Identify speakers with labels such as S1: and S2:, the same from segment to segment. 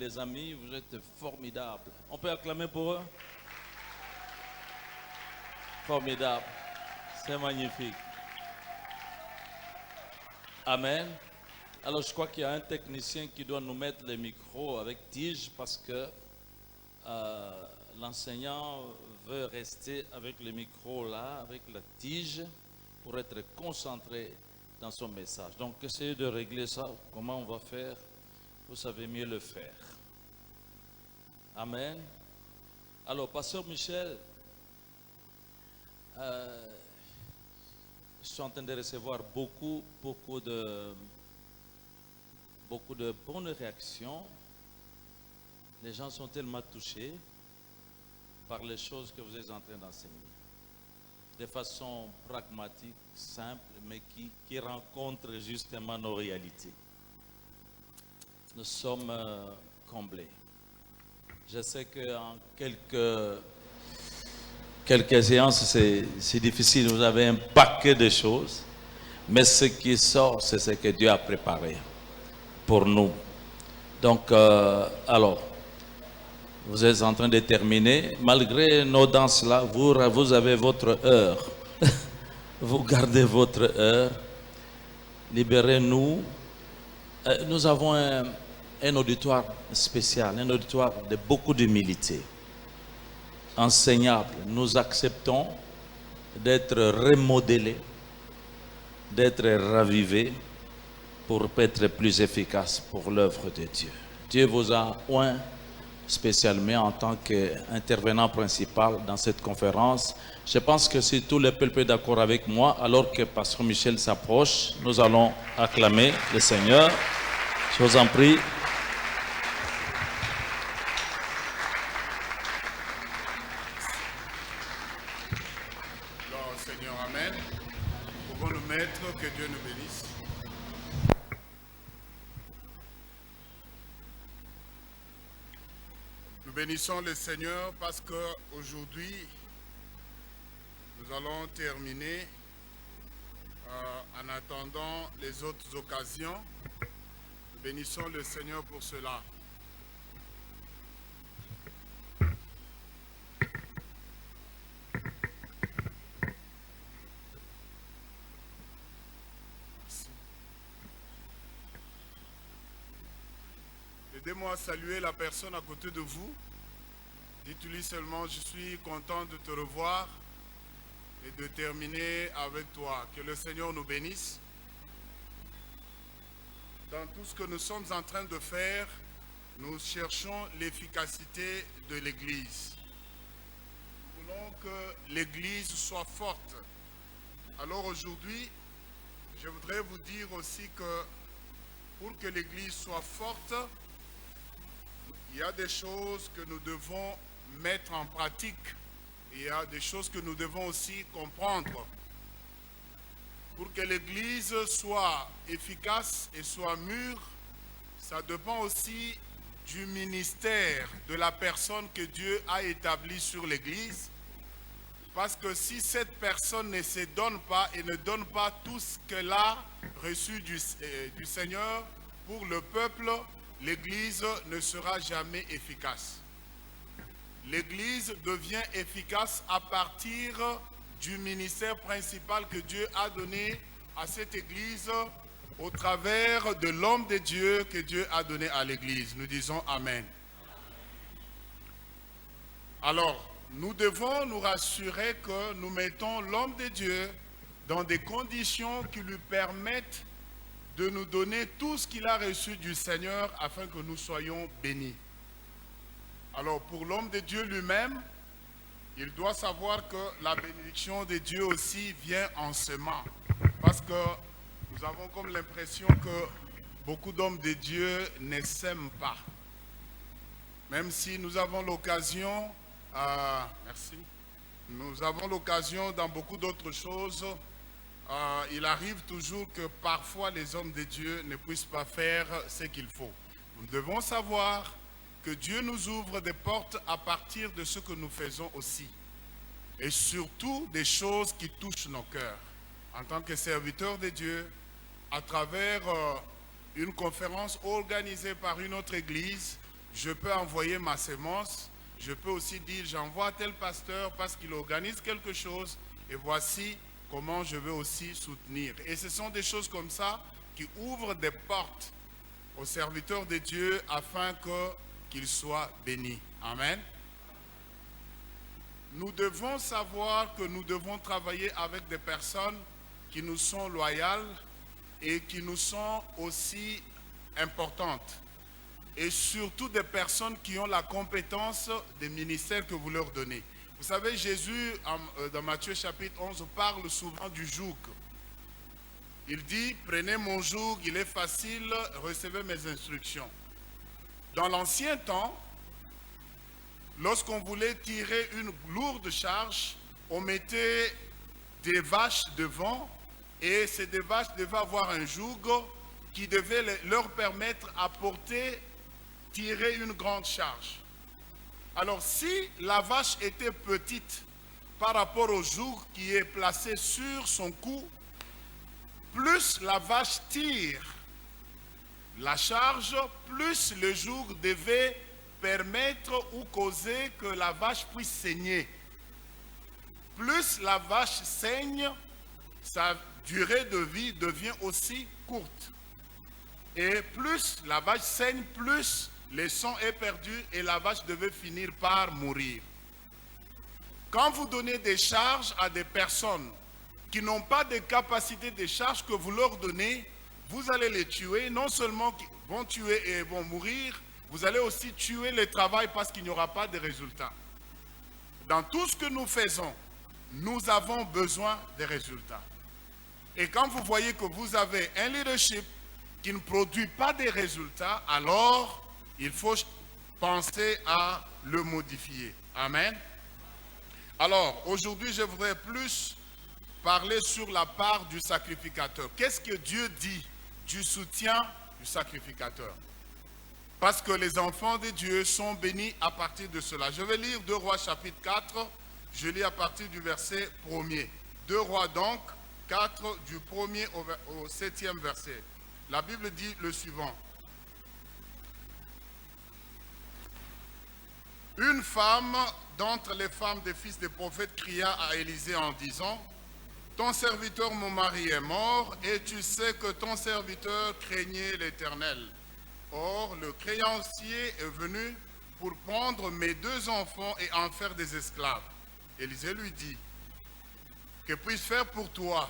S1: les amis, vous êtes formidables. On peut acclamer pour eux? Formidable. C'est magnifique. Amen. Alors je crois qu'il y a un technicien qui doit nous mettre les micros avec tige parce que l'enseignant veut rester avec le micro là, avec la tige, pour être concentré dans son message. Donc essayez de régler ça. Comment on va faire? Vous savez mieux le faire. Amen. Alors, Pasteur Michel, je suis en train de recevoir beaucoup de bonnes réactions. Les gens sont tellement touchés par les choses que vous êtes en train d'enseigner. De façon pragmatique, simple, mais qui rencontre justement nos réalités. Nous sommes comblés. Je sais qu'en quelques séances, c'est difficile. Vous avez un paquet de choses. Mais ce qui sort, c'est ce que Dieu a préparé pour nous. Donc, alors, vous êtes en train de terminer. Malgré nos danses-là, vous avez votre heure. Vous gardez votre heure. Libérez-nous. Nous avons un auditoire spécial, un auditoire de beaucoup d'humilité. Enseignable. Nous acceptons d'être remodelés, d'être ravivés pour être plus efficaces pour l'œuvre de Dieu. Dieu vous a oint spécialement en tant qu'intervenant principal dans cette conférence. Je pense que si tout le peuple est d'accord avec moi, alors que Pasteur Michel s'approche, nous allons acclamer le Seigneur. Je vous en prie.
S2: Alors, Seigneur, Amen. Nous pouvons nous mettre, que Dieu nous bénisse. Nous bénissons le Seigneur parce qu'aujourd'hui, nous allons terminer en attendant les autres occasions. Nous bénissons le Seigneur pour cela. Aidez-moi à saluer la personne à côté de vous. Dites-lui seulement, je suis content de te revoir et de terminer avec toi. Que le Seigneur nous bénisse. Dans tout ce que nous sommes en train de faire, nous cherchons l'efficacité de l'Église. Nous voulons que l'Église soit forte. Alors aujourd'hui, je voudrais vous dire aussi que pour que l'Église soit forte, il y a des choses que nous devons mettre en pratique. Il y a des choses que nous devons aussi comprendre. Pour que l'Église soit efficace et soit mûre, ça dépend aussi du ministère de la personne que Dieu a établie sur l'Église. Parce que si cette personne ne se donne pas et ne donne pas tout ce qu'elle a reçu du Seigneur pour le peuple, l'Église ne sera jamais efficace. L'Église devient efficace à partir du ministère principal que Dieu a donné à cette Église au travers de l'homme de Dieu que Dieu a donné à l'Église. Nous disons Amen. Alors, nous devons nous rassurer que nous mettons l'homme de Dieu dans des conditions qui lui permettent de nous donner tout ce qu'il a reçu du Seigneur afin que nous soyons bénis. Alors pour l'homme de Dieu lui-même, il doit savoir que la bénédiction de Dieu aussi vient en semant. Parce que nous avons comme l'impression que beaucoup d'hommes de Dieu ne s'aiment pas. Même si nous avons l'occasion, merci, nous avons l'occasion dans beaucoup d'autres choses, il arrive toujours que parfois les hommes de Dieu ne puissent pas faire ce qu'il faut. Nous devons savoir que Dieu nous ouvre des portes à partir de ce que nous faisons aussi. Et surtout des choses qui touchent nos cœurs. En tant que serviteurs de Dieu, à travers une conférence organisée par une autre église, je peux envoyer ma sémence. Je peux aussi dire, j'envoie tel pasteur parce qu'il organise quelque chose et voici comment je veux aussi soutenir. Et ce sont des choses comme ça qui ouvrent des portes aux serviteurs de Dieu afin qu'ils soient bénis. Amen. Nous devons savoir que nous devons travailler avec des personnes qui nous sont loyales et qui nous sont aussi importantes. Et surtout des personnes qui ont la compétence des ministères que vous leur donnez. Vous savez, Jésus, dans Matthieu chapitre 11, parle souvent du joug. Il dit, prenez mon joug, il est facile, recevez mes instructions. Dans l'ancien temps, lorsqu'on voulait tirer une lourde charge, on mettait des vaches devant et ces deux vaches devaient avoir un joug qui devait leur permettre à tirer une grande charge. Alors si la vache était petite par rapport au joug qui est placé sur son cou, plus la vache tire la charge, plus le joug devait permettre ou causer que la vache puisse saigner. Plus la vache saigne, sa durée de vie devient aussi courte. Et plus la vache saigne, plus le sang est perdu et la vache devait finir par mourir. Quand vous donnez des charges à des personnes qui n'ont pas de capacité de charge que vous leur donnez, vous allez les tuer. Non seulement ils vont tuer et vont mourir, vous allez aussi tuer le travail parce qu'il n'y aura pas de résultats. Dans tout ce que nous faisons, nous avons besoin de résultats. Et quand vous voyez que vous avez un leadership qui ne produit pas de résultats, alors il faut penser à le modifier. Amen. Alors, aujourd'hui, je voudrais plus parler sur la part du sacrificateur. Qu'est-ce que Dieu dit du soutien du sacrificateur? Parce que les enfants de Dieu sont bénis à partir de cela. Je vais lire 2 Rois chapitre 4, je lis à partir du verset 1er. 2 Rois donc, 4 du 1er au 7e verset. La Bible dit le suivant. Une femme d'entre les femmes des fils des prophètes cria à Élisée en disant, « Ton serviteur, mon mari, est mort, et tu sais que ton serviteur craignait l'Éternel. Or, le créancier est venu pour prendre mes 2 enfants et en faire des esclaves. » Élisée lui dit, « Que puis-je faire pour toi?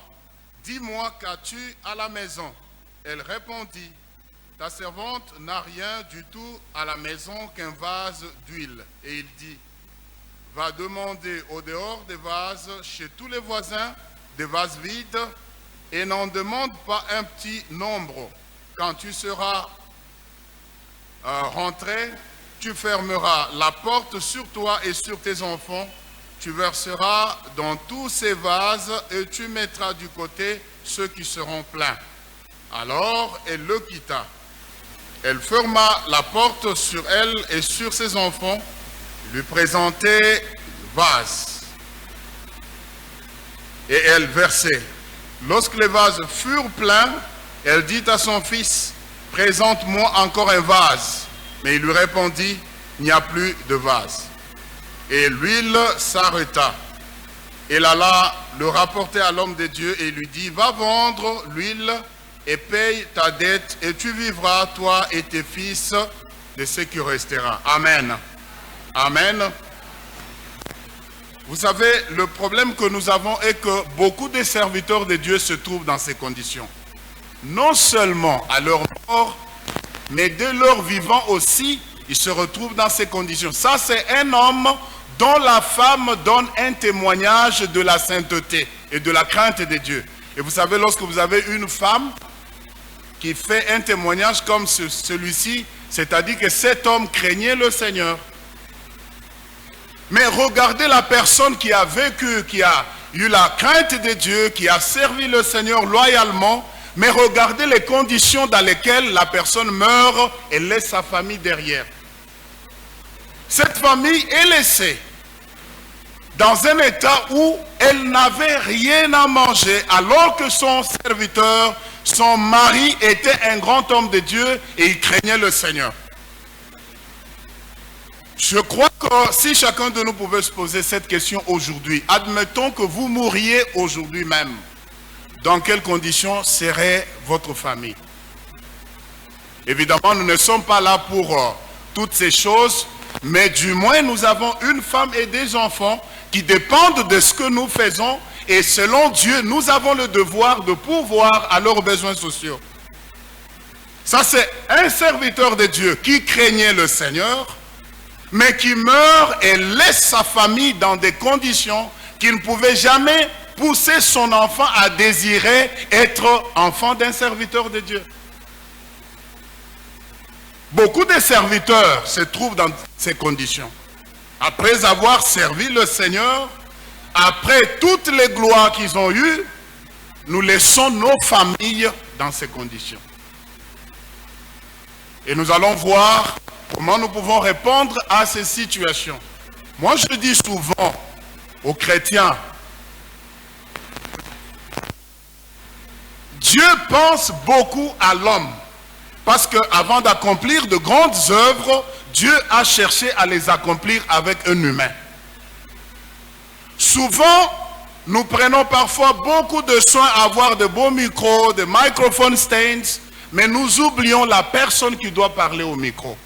S2: Dis-moi, qu'as-tu à la maison? » Elle répondit, « Ta servante n'a rien du tout à la maison qu'un vase d'huile. » Et il dit, « Va demander au dehors des vases, chez tous les voisins, des vases vides, et n'en demande pas un petit nombre. Quand tu seras rentré, tu fermeras la porte sur toi et sur tes enfants. Tu verseras dans tous ces vases et tu mettras du côté ceux qui seront pleins. » Alors elle le quitta. Elle ferma la porte sur elle et sur ses enfants, lui présentait vases. Et elle versait. Lorsque les vases furent pleins, elle dit à son fils, « Présente-moi encore un vase. » Mais il lui répondit, « Il n'y a plus de vase. » Et l'huile s'arrêta. Elle alla le rapporter à l'homme de Dieu et lui dit, « Va vendre l'huile et paye ta dette, et tu vivras, toi et tes fils, de ce qui restera. » Amen. Amen. Vous savez, le problème que nous avons est que beaucoup de serviteurs de Dieu se trouvent dans ces conditions. Non seulement à leur mort, mais dès leur vivant aussi, ils se retrouvent dans ces conditions. Ça, c'est un homme dont la femme donne un témoignage de la sainteté et de la crainte de Dieu. Et vous savez, lorsque vous avez une femme qui fait un témoignage comme celui-ci, c'est-à-dire que cet homme craignait le Seigneur. Mais regardez la personne qui a vécu, qui a eu la crainte de Dieu, qui a servi le Seigneur loyalement, mais regardez les conditions dans lesquelles la personne meurt et laisse sa famille derrière. Cette famille est laissée dans un état où elle n'avait rien à manger, alors que son serviteur, son mari était un grand homme de Dieu et il craignait le Seigneur. Je crois que si chacun de nous pouvait se poser cette question aujourd'hui, admettons que vous mouriez aujourd'hui même, dans quelles conditions serait votre famille? Évidemment, nous ne sommes pas là pour toutes ces choses, mais du moins nous avons une femme et des enfants qui dépendent de ce que nous faisons, et selon Dieu, nous avons le devoir de pourvoir à leurs besoins sociaux. Ça, c'est un serviteur de Dieu qui craignait le Seigneur, mais qui meurt et laisse sa famille dans des conditions qu'il ne pouvait jamais pousser son enfant à désirer être enfant d'un serviteur de Dieu. Beaucoup de serviteurs se trouvent dans ces conditions. Après avoir servi le Seigneur, après toutes les gloires qu'ils ont eues, nous laissons nos familles dans ces conditions. Et nous allons voir comment nous pouvons répondre à ces situations. Moi, je dis souvent aux chrétiens, Dieu pense beaucoup à l'homme. Parce qu'avant d'accomplir de grandes œuvres, Dieu a cherché à les accomplir avec un humain. Souvent, nous prenons parfois beaucoup de soin à avoir de beaux micros, de microphone stands, mais nous oublions la personne qui doit parler au micro.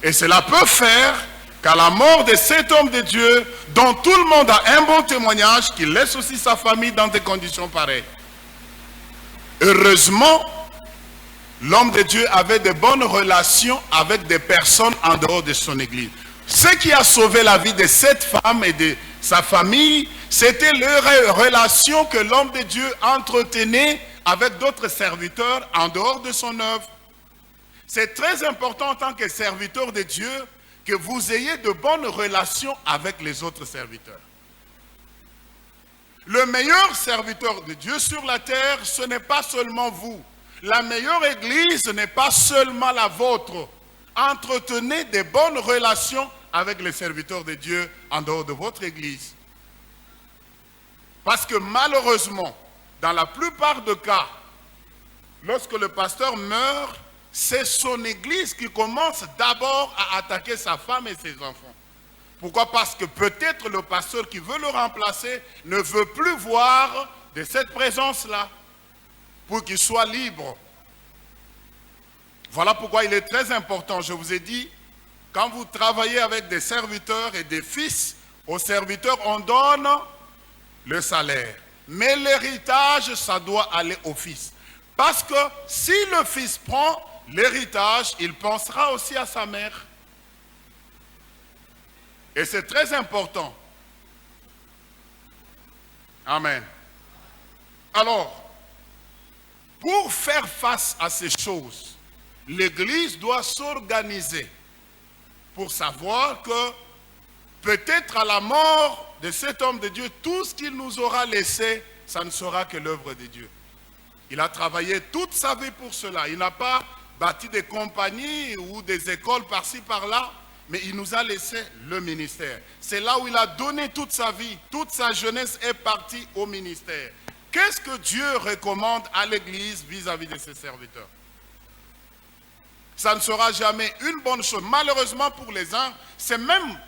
S2: Et cela peut faire qu'à la mort de cet homme de Dieu, dont tout le monde a un bon témoignage, qu'il laisse aussi sa famille dans des conditions pareilles. Heureusement, l'homme de Dieu avait de bonnes relations avec des personnes en dehors de son église. Ce qui a sauvé la vie de cette femme et de sa famille, c'était leur relation que l'homme de Dieu entretenait avec d'autres serviteurs en dehors de son œuvre. C'est très important en tant que serviteur de Dieu que vous ayez de bonnes relations avec les autres serviteurs. Le meilleur serviteur de Dieu sur la terre, ce n'est pas seulement vous. La meilleure église n'est pas seulement la vôtre. Entretenez de bonnes relations avec les serviteurs de Dieu en dehors de votre église. Parce que malheureusement, dans la plupart des cas, lorsque le pasteur meurt, c'est son église qui commence d'abord à attaquer sa femme et ses enfants. Pourquoi? Parce que peut-être le pasteur qui veut le remplacer ne veut plus voir de cette présence-là pour qu'il soit libre. Voilà pourquoi il est très important, je vous ai dit, quand vous travaillez avec des serviteurs et des fils, aux serviteurs on donne le salaire. Mais l'héritage, ça doit aller au fils. Parce que si le fils prend l'héritage, il pensera aussi à sa mère. Et c'est très important. Amen. Alors, pour faire face à ces choses, l'Église doit s'organiser pour savoir que peut-être à la mort de cet homme de Dieu, tout ce qu'il nous aura laissé, ça ne sera que l'œuvre de Dieu. Il a travaillé toute sa vie pour cela. Il n'a pas bâti des compagnies ou des écoles par-ci, par-là, mais il nous a laissé le ministère. C'est là où il a donné toute sa vie, toute sa jeunesse est partie au ministère. Qu'est-ce que Dieu recommande à l'Église vis-à-vis de ses serviteurs? Ça ne sera jamais une bonne chose. Malheureusement pour les uns, c'est même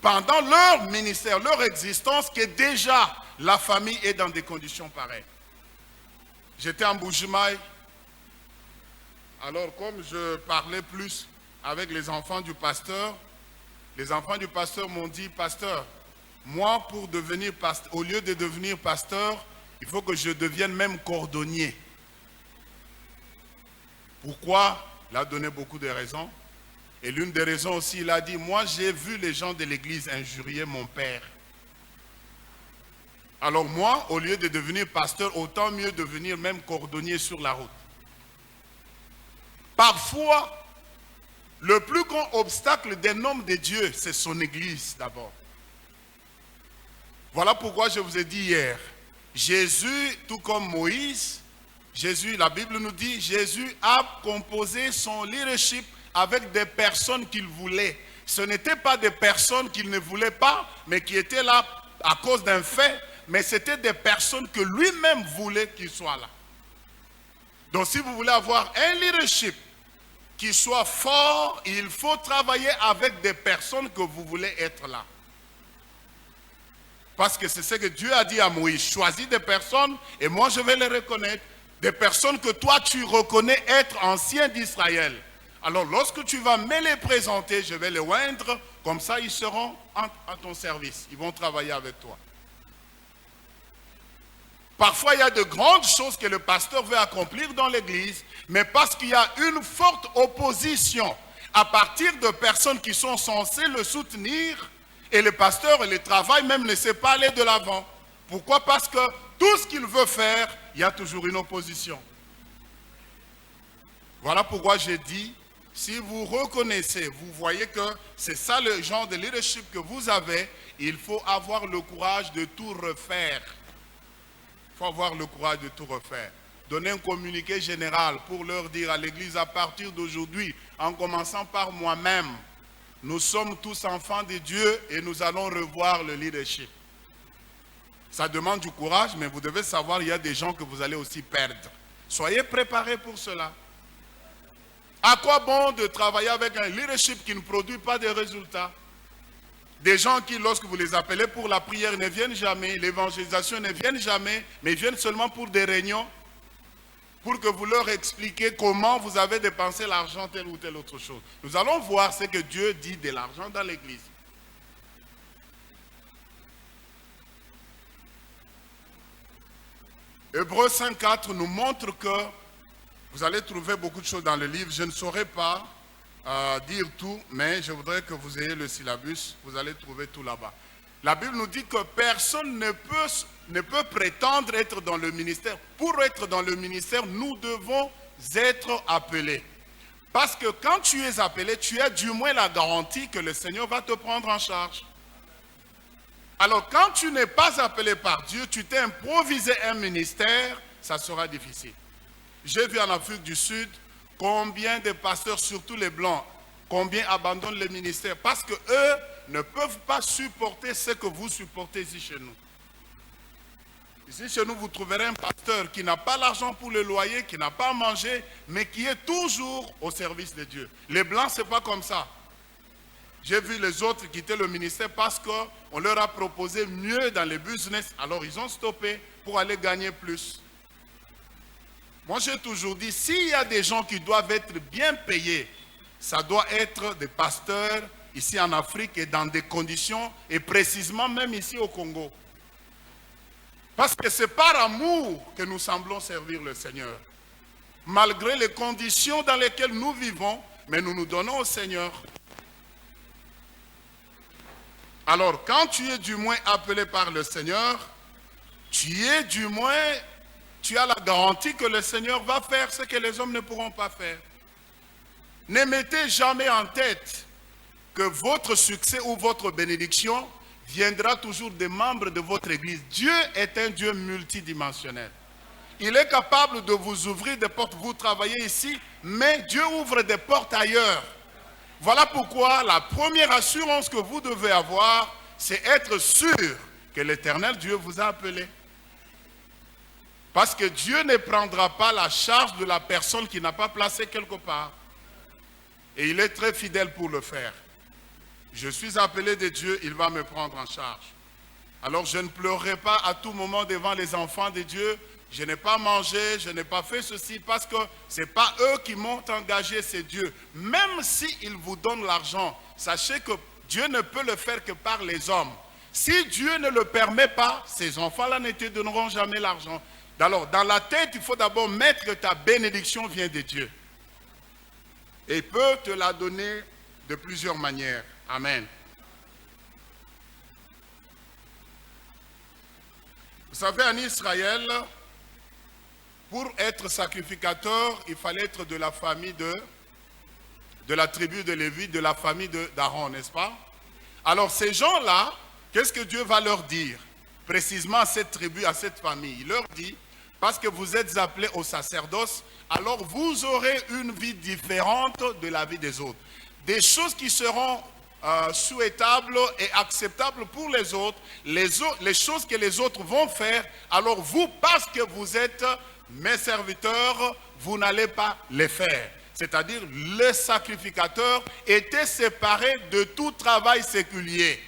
S2: pendant leur ministère, leur existence, que déjà la famille est dans des conditions pareilles. J'étais en Bujimaï. Alors comme je parlais plus avec les enfants du pasteur m'ont dit, pasteur, moi pour devenir pasteur, au lieu de devenir pasteur, il faut que je devienne même cordonnier. Pourquoi? Il a donné beaucoup de raisons. Et l'une des raisons aussi, il a dit, moi j'ai vu les gens de l'église injurier mon père. Alors moi, au lieu de devenir pasteur, autant mieux devenir même cordonnier sur la route. Parfois, le plus grand obstacle d'un homme de Dieu, c'est son église d'abord. Voilà pourquoi je vous ai dit hier, Jésus, tout comme Moïse, Jésus, la Bible nous dit, Jésus a composé son leadership avec des personnes qu'il voulait. Ce n'étaient pas des personnes qu'il ne voulait pas, mais qui étaient là à cause d'un fait, mais c'était des personnes que lui-même voulait qu'ils soient là. Donc si vous voulez avoir un leadership qui soit fort, il faut travailler avec des personnes que vous voulez être là. Parce que c'est ce que Dieu a dit à Moïse. Choisis des personnes et moi je vais les reconnaître. Des personnes que toi tu reconnais être anciens d'Israël. Alors lorsque tu vas me les présenter, je vais les oindre. Comme ça ils seront à ton service. Ils vont travailler avec toi. Parfois, il y a de grandes choses que le pasteur veut accomplir dans l'église, mais parce qu'il y a une forte opposition à partir de personnes qui sont censées le soutenir, et le pasteur et le travail même ne sait pas aller de l'avant. Pourquoi? Parce que tout ce qu'il veut faire, il y a toujours une opposition. Voilà pourquoi j'ai dit, si vous reconnaissez, vous voyez que c'est ça le genre de leadership que vous avez, il faut avoir le courage de tout refaire. Il faut avoir le courage de tout refaire. Donner un communiqué général pour leur dire à l'église à partir d'aujourd'hui, en commençant par moi-même, nous sommes tous enfants de Dieu et nous allons revoir le leadership. Ça demande du courage, mais vous devez savoir, il y a des gens que vous allez aussi perdre. Soyez préparés pour cela. À quoi bon de travailler avec un leadership qui ne produit pas de résultats? Des gens qui, lorsque vous les appelez pour la prière, ne viennent jamais, l'évangélisation ne viennent jamais, mais viennent seulement pour des réunions, pour que vous leur expliquiez comment vous avez dépensé l'argent, telle ou telle autre chose. Nous allons voir ce que Dieu dit de l'argent dans l'église. Hébreux 5.4 nous montre que vous allez trouver beaucoup de choses dans le livre. Je ne saurais pas dire tout, mais je voudrais que vous ayez le syllabus. Vous allez trouver tout là-bas. La Bible nous dit que personne ne peut prétendre être dans le ministère. Pour être dans le ministère, nous devons être appelés. Parce que quand tu es appelé, tu as du moins la garantie que le Seigneur va te prendre en charge. Alors quand tu n'es pas appelé par Dieu, tu t'es improvisé un ministère, ça sera difficile. J'ai vu en Afrique du Sud combien de pasteurs, surtout les blancs, combien abandonnent le ministère parce qu'eux ne peuvent pas supporter ce que vous supportez ici chez nous. Ici chez nous, vous trouverez un pasteur qui n'a pas l'argent pour le loyer, qui n'a pas à manger, mais qui est toujours au service de Dieu. Les blancs, ce n'est pas comme ça. J'ai vu les autres quitter le ministère parce qu'on leur a proposé mieux dans les business, alors ils ont stoppé pour aller gagner plus. Moi, j'ai toujours dit, s'il y a des gens qui doivent être bien payés, ça doit être des pasteurs ici en Afrique et dans des conditions, et précisément même ici au Congo. Parce que c'est par amour que nous semblons servir le Seigneur. Malgré les conditions dans lesquelles nous vivons, mais nous nous donnons au Seigneur. Alors, quand tu es du moins appelé par le Seigneur, tu as la garantie que le Seigneur va faire ce que les hommes ne pourront pas faire. Ne mettez jamais en tête que votre succès ou votre bénédiction viendra toujours des membres de votre église. Dieu est un Dieu multidimensionnel. Il est capable de vous ouvrir des portes. Vous travaillez ici, mais Dieu ouvre des portes ailleurs. Voilà pourquoi la première assurance que vous devez avoir, c'est être sûr que l'Éternel Dieu vous a appelé. Parce que Dieu ne prendra pas la charge de la personne qui n'a pas placé quelque part. Et il est très fidèle pour le faire. Je suis appelé de Dieu, il va me prendre en charge. Alors je ne pleurerai pas à tout moment devant les enfants de Dieu. Je n'ai pas mangé, je n'ai pas fait ceci parce que ce n'est pas eux qui m'ont engagé, c'est Dieu. Même s'ils vous donnent l'argent, sachez que Dieu ne peut le faire que par les hommes. Si Dieu ne le permet pas, ces enfants-là ne te donneront jamais l'argent. Alors, dans la tête, il faut d'abord mettre que ta bénédiction vient de Dieu. Et il peut te la donner de plusieurs manières. Amen. Vous savez, en Israël, pour être sacrificateur, il fallait être de la famille de la tribu de Lévi, de la famille d'Aaron, n'est-ce pas? Alors, ces gens-là, qu'est-ce que Dieu va leur dire? Précisément à cette tribu, à cette famille. Il leur dit, parce que vous êtes appelés au sacerdoce, alors vous aurez une vie différente de la vie des autres. Des choses qui seront souhaitables et acceptables pour les autres, les choses que les autres vont faire, alors vous, parce que vous êtes mes serviteurs, vous n'allez pas les faire. c'est-à-dire le sacrificateur, était séparé de tout travail séculier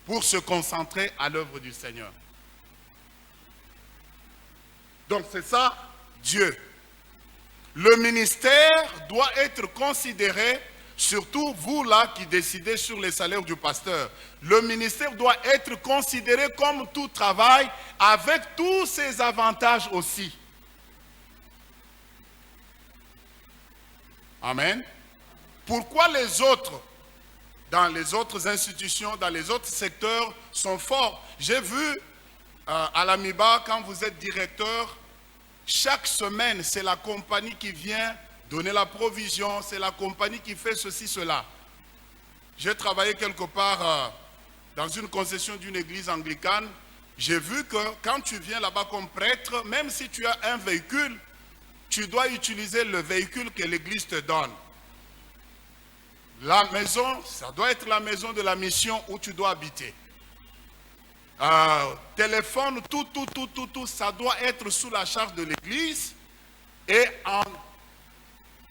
S2: pour se concentrer à l'œuvre du Seigneur. Donc c'est ça, Dieu. Le ministère doit être considéré, surtout vous là qui décidez sur les salaires du pasteur, le ministère doit être considéré comme tout travail avec tous ses avantages aussi. Amen. Pourquoi les autres, dans les autres institutions, dans les autres secteurs, sont forts? J'ai vu à l'Amiba, quand vous êtes directeur, chaque semaine, c'est la compagnie qui vient donner la provision, c'est la compagnie qui fait ceci, cela. J'ai travaillé quelque part dans une concession d'une église anglicane. J'ai vu que quand tu viens là-bas comme prêtre, même si tu as un véhicule, tu dois utiliser le véhicule que l'église te donne. La maison, ça doit être la maison de la mission où tu dois habiter. Téléphone, tout, ça doit être sous la charge de l'église. Et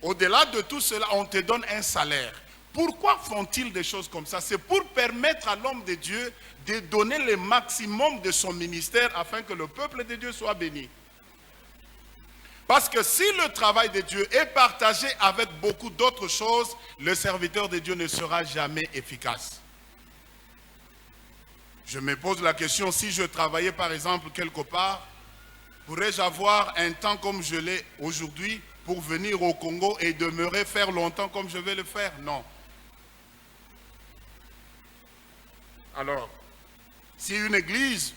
S2: au-delà de tout cela, on te donne un salaire. Pourquoi font-ils des choses comme ça? C'est pour permettre à l'homme de Dieu de donner le maximum de son ministère afin que le peuple de Dieu soit béni. Parce que si le travail de Dieu est partagé avec beaucoup d'autres choses, le serviteur de Dieu ne sera jamais efficace. Je me pose la question, si je travaillais par exemple quelque part, pourrais-je avoir un temps comme je l'ai aujourd'hui pour venir au Congo et demeurer faire longtemps comme je vais le faire? Non. Alors, si une église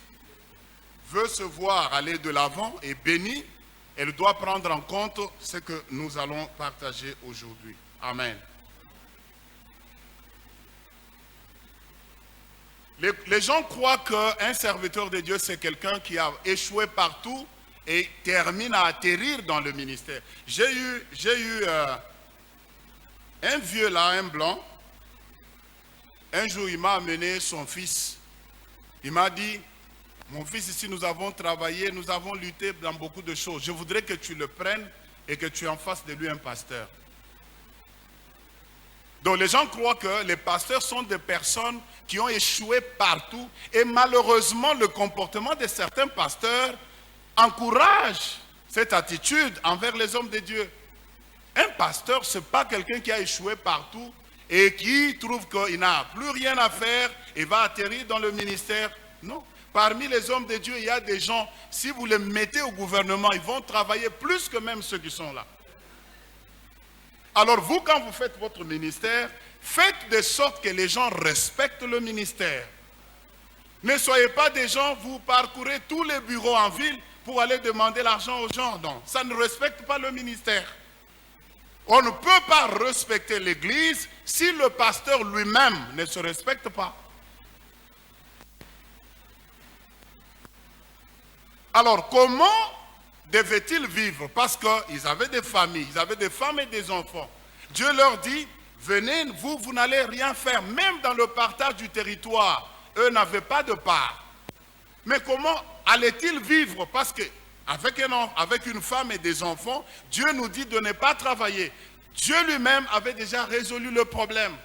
S2: veut se voir aller de l'avant et bénie, elle doit prendre en compte ce que nous allons partager aujourd'hui. Amen. Les gens croient qu'un serviteur de Dieu, c'est quelqu'un qui a échoué partout et termine à atterrir dans le ministère. J'ai eu un vieux là, un blanc. Un jour, il m'a amené son fils. Il m'a dit, mon fils, ici, nous avons travaillé, nous avons lutté dans beaucoup de choses. Je voudrais que tu le prennes et que tu en fasses de lui un pasteur. Donc les gens croient que les pasteurs sont des personnes qui ont échoué partout. Et malheureusement, le comportement de certains pasteurs encourage cette attitude envers les hommes de Dieu. Un pasteur, ce n'est pas quelqu'un qui a échoué partout et qui trouve qu'il n'a plus rien à faire et va atterrir dans le ministère. Non. Parmi les hommes de Dieu, il y a des gens, si vous les mettez au gouvernement, ils vont travailler plus que même ceux qui sont là. Alors vous, quand vous faites votre ministère, faites de sorte que les gens respectent le ministère. Ne soyez pas des gens, vous parcourez tous les bureaux en ville pour aller demander l'argent aux gens. Non, ça ne respecte pas le ministère. On ne peut pas respecter l'église si le pasteur lui-même ne se respecte pas. Alors, comment devaient-ils vivre? Parce qu'ils avaient des familles, ils avaient des femmes et des enfants. Dieu leur dit, venez, vous n'allez rien faire. Même dans le partage du territoire, eux n'avaient pas de part. Mais comment allaient-ils vivre? Parce qu'avec une femme et des enfants, Dieu nous dit de ne pas travailler. Dieu lui-même avait déjà résolu le problème.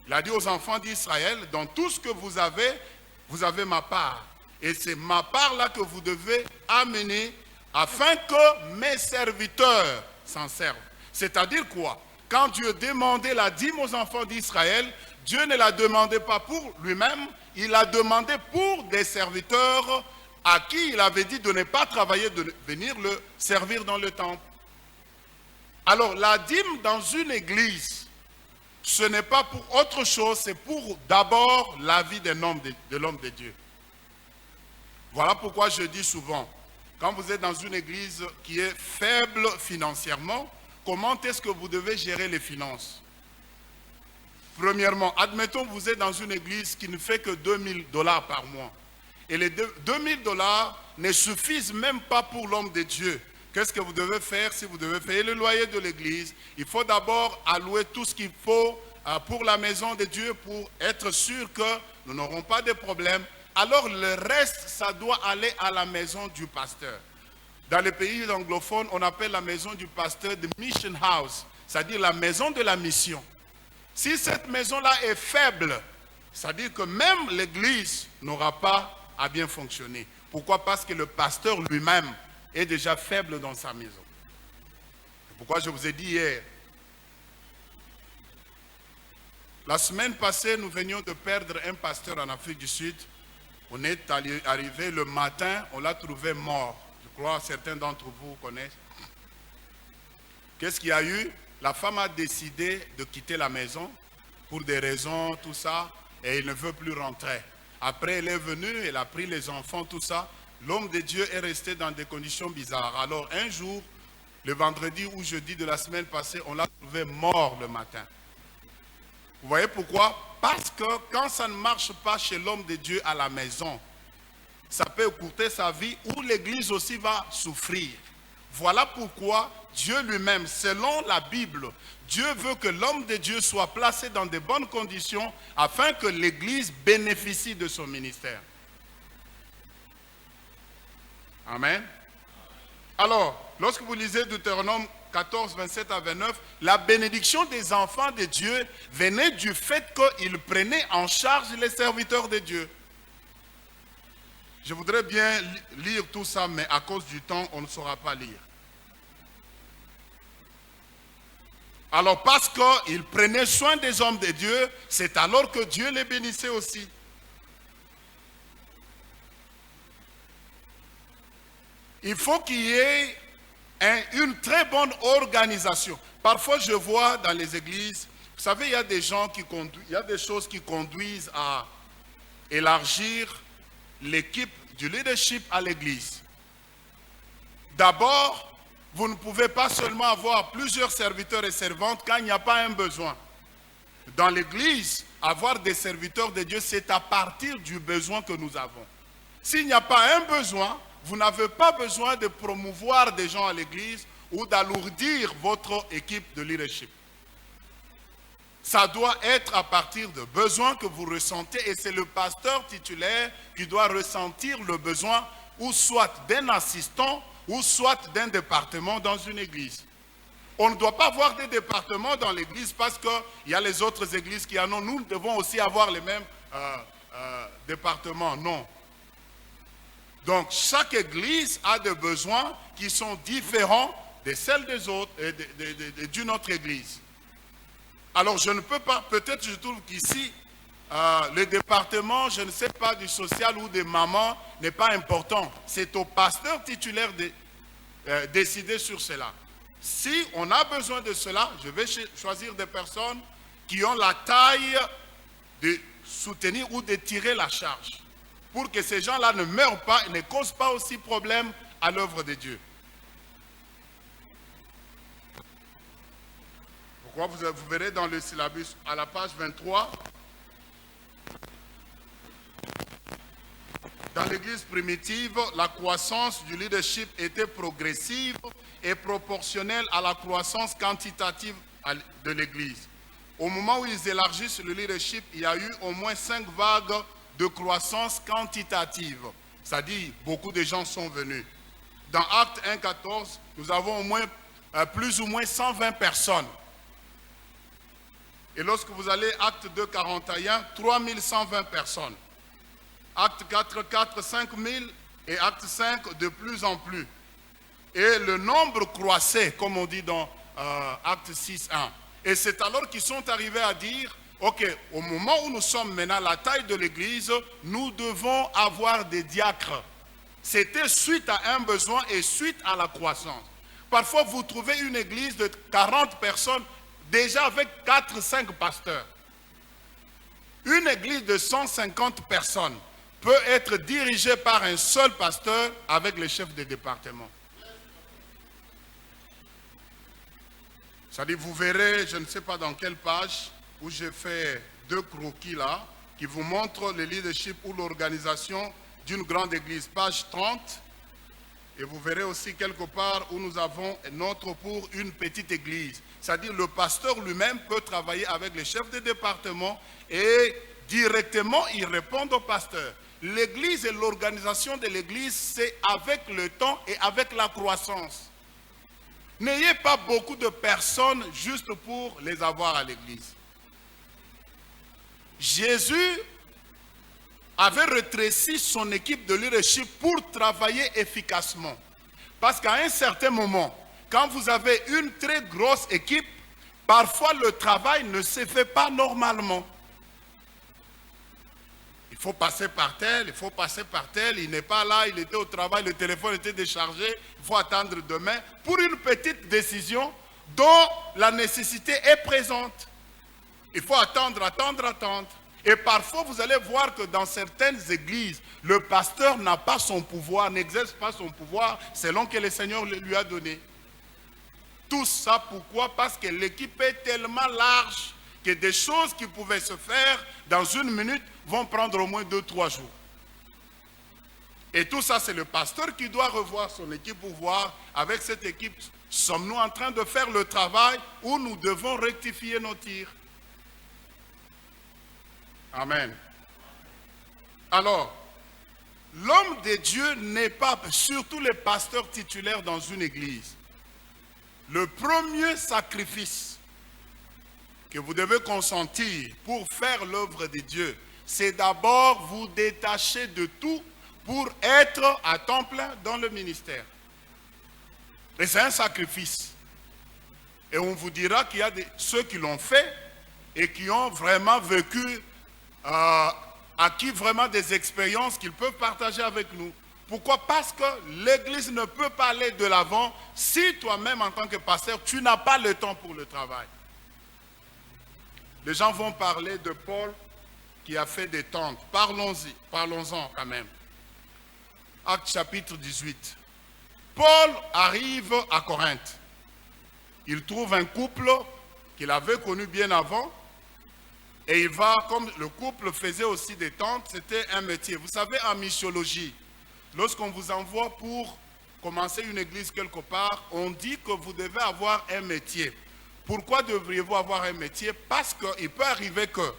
S2: Il a dit aux enfants d'Israël, dans tout ce que vous avez ma part. Et c'est ma part là que vous devez amener afin que mes serviteurs s'en servent. C'est-à-dire quoi? Quand Dieu demandait la dîme aux enfants d'Israël, Dieu ne la demandait pas pour lui-même, il l'a demandé pour des serviteurs à qui il avait dit de ne pas travailler, de venir le servir dans le temple. Alors la dîme dans une église, ce n'est pas pour autre chose, c'est pour d'abord la vie de l'homme de Dieu. Voilà pourquoi je dis souvent, quand vous êtes dans une église qui est faible financièrement, comment est-ce que vous devez gérer les finances? Premièrement, admettons que vous êtes dans une église qui ne fait que 2000 $ par mois. Et les 2000 $ ne suffisent même pas pour l'homme de Dieu. Qu'est-ce que vous devez faire si vous devez payer le loyer de l'église? Il faut d'abord allouer tout ce qu'il faut pour la maison de Dieu pour être sûr que nous n'aurons pas de problème. Alors le reste, ça doit aller à la maison du pasteur. Dans les pays anglophones, on appelle la maison du pasteur the mission house, c'est-à-dire la maison de la mission. Si cette maison-là est faible, c'est-à-dire que même l'église n'aura pas à bien fonctionner. Pourquoi? Parce que le pasteur lui-même est déjà faible dans sa maison. Pourquoi je vous ai dit hier, la semaine passée, nous venions de perdre un pasteur en Afrique du Sud. On est arrivé le matin, on l'a trouvé mort. Je crois que certains d'entre vous connaissent. Qu'est-ce qu'il y a eu? La femme a décidé de quitter la maison pour des raisons, tout ça, et il ne veut plus rentrer. Après, elle est venue, elle a pris les enfants, tout ça. L'homme de Dieu est resté dans des conditions bizarres. Alors, un jour, le vendredi ou jeudi de la semaine passée, on l'a trouvé mort le matin. Vous voyez pourquoi? Parce que quand ça ne marche pas chez l'homme de Dieu à la maison, ça peut écourter sa vie ou l'église aussi va souffrir. Voilà pourquoi Dieu lui-même, selon la Bible, Dieu veut que l'homme de Dieu soit placé dans de bonnes conditions afin que l'église bénéficie de son ministère. Amen. Alors, lorsque vous lisez Deutéronome 14, 27 à 29, la bénédiction des enfants de Dieu venait du fait qu'ils prenaient en charge les serviteurs de Dieu. Je voudrais bien lire tout ça, mais à cause du temps, on ne saura pas lire. Alors, parce qu'ils prenaient soin des hommes de Dieu, c'est alors que Dieu les bénissait aussi. Il faut qu'il y ait une très bonne organisation. Parfois, je vois dans les églises, vous savez, il y a des gens qui conduisent, il y a des choses qui conduisent à élargir l'équipe du leadership à l'église. D'abord, vous ne pouvez pas seulement avoir plusieurs serviteurs et servantes quand il n'y a pas un besoin. Dans l'église, avoir des serviteurs de Dieu, c'est à partir du besoin que nous avons. S'il n'y a pas un besoin, vous n'avez pas besoin de promouvoir des gens à l'église ou d'alourdir votre équipe de leadership. Ça doit être à partir de besoins que vous ressentez et c'est le pasteur titulaire qui doit ressentir le besoin ou soit d'un assistant ou soit d'un département dans une église. On ne doit pas avoir des départements dans l'église parce qu'il y a les autres églises qui en ont. Nous devons aussi avoir les mêmes départements. Non. Donc, chaque église a des besoins qui sont différents de celles des autres, d'une autre église. Alors, je ne peux pas, peut-être je trouve qu'ici, le département, je ne sais pas, du social ou des mamans n'est pas important. C'est au pasteur titulaire de décider sur cela. Si on a besoin de cela, je vais choisir des personnes qui ont la taille de soutenir ou de tirer la charge. Pour que ces gens-là ne meurent pas et ne causent pas aussi problème à l'œuvre de Dieu. Pourquoi vous verrez dans le syllabus à la page 23. Dans l'église primitive, la croissance du leadership était progressive et proportionnelle à la croissance quantitative de l'église. Au moment où ils élargissent le leadership, il y a eu au moins 5 vagues de croissance quantitative. C'est-à-dire, beaucoup de gens sont venus. Dans Acte 1,14, nous avons au moins, plus ou moins 120 personnes. Et lorsque vous allez Acte 2,41, 3120 personnes. Acte 4,4, 5000 et Acte 5, de plus en plus. Et le nombre croissait, comme on dit dans Acte 6,1. Et c'est alors qu'ils sont arrivés à dire, ok, au moment où nous sommes maintenant, la taille de l'église, nous devons avoir des diacres. C'était suite à un besoin et suite à la croissance. Parfois, vous trouvez une église de 40 personnes, déjà avec 4-5 pasteurs. Une église de 150 personnes peut être dirigée par un seul pasteur avec le chef de département. C'est-à-dire, vous verrez, je ne sais pas dans quelle page, où j'ai fait 2 croquis là, qui vous montrent le leadership ou l'organisation d'une grande église. Page 30, et vous verrez aussi quelque part où nous avons notre pour une petite église. C'est-à-dire, le pasteur lui-même peut travailler avec les chefs de département et directement, il répond au pasteur. l'église et l'organisation de l'église, c'est avec le temps et avec la croissance. N'ayez pas beaucoup de personnes juste pour les avoir à l'église. Jésus avait rétréci son équipe de leadership pour travailler efficacement. Parce qu'à un certain moment, quand vous avez une très grosse équipe, parfois le travail ne se fait pas normalement. Il faut passer par tel, il faut passer par tel, il n'est pas là, il était au travail, le téléphone était déchargé, il faut attendre demain pour une petite décision dont la nécessité est présente. Il faut attendre. Et parfois, vous allez voir que dans certaines églises, le pasteur n'a pas son pouvoir, n'exerce pas son pouvoir selon que le Seigneur lui a donné. Tout ça, pourquoi? Parce que l'équipe est tellement large que des choses qui pouvaient se faire dans une minute vont prendre au moins 2-3 jours. Et tout ça, c'est le pasteur qui doit revoir son équipe pour voir, avec cette équipe, sommes-nous en train de faire le travail ou nous devons rectifier nos tirs? Amen. Alors, l'homme de Dieu n'est pas, surtout les pasteurs titulaires dans une église, le premier sacrifice que vous devez consentir pour faire l'œuvre de Dieu, c'est d'abord vous détacher de tout pour être à temps plein dans le ministère. Et c'est un sacrifice. Et on vous dira qu'il y a ceux qui l'ont fait et qui ont vraiment vécu, acquis vraiment des expériences qu'ils peuvent partager avec nous. Pourquoi? Parce que l'église ne peut pas aller de l'avant si toi-même, en tant que pasteur, tu n'as pas le temps pour le travail. Les gens vont parler de Paul qui a fait des tentes. Parlons-en quand même. Actes chapitre 18. Paul arrive à Corinthe. Il trouve un couple qu'il avait connu bien avant. Et il va, comme le couple faisait aussi des tentes, c'était un métier. Vous savez, en missiologie, lorsqu'on vous envoie pour commencer une église quelque part, on dit que vous devez avoir un métier. Pourquoi devriez-vous avoir un métier? Parce qu'il peut arriver que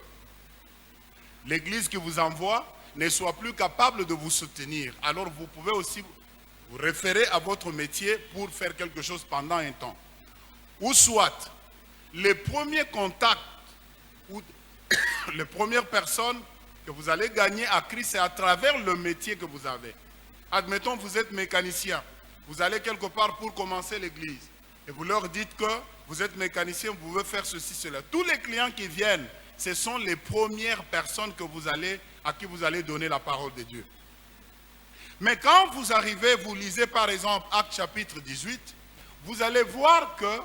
S2: l'église qui vous envoie ne soit plus capable de vous soutenir. Alors vous pouvez aussi vous référer à votre métier pour faire quelque chose pendant un temps. Ou soit, les premiers contacts ou les premières personnes que vous allez gagner à Christ, c'est à travers le métier que vous avez. Admettons, vous êtes mécanicien. Vous allez quelque part pour commencer l'église. Et vous leur dites que vous êtes mécanicien, vous pouvez faire ceci, cela. Tous les clients qui viennent, ce sont les premières personnes à qui vous allez donner la parole de Dieu. Mais quand vous arrivez, vous lisez par exemple Actes chapitre 18, vous allez voir que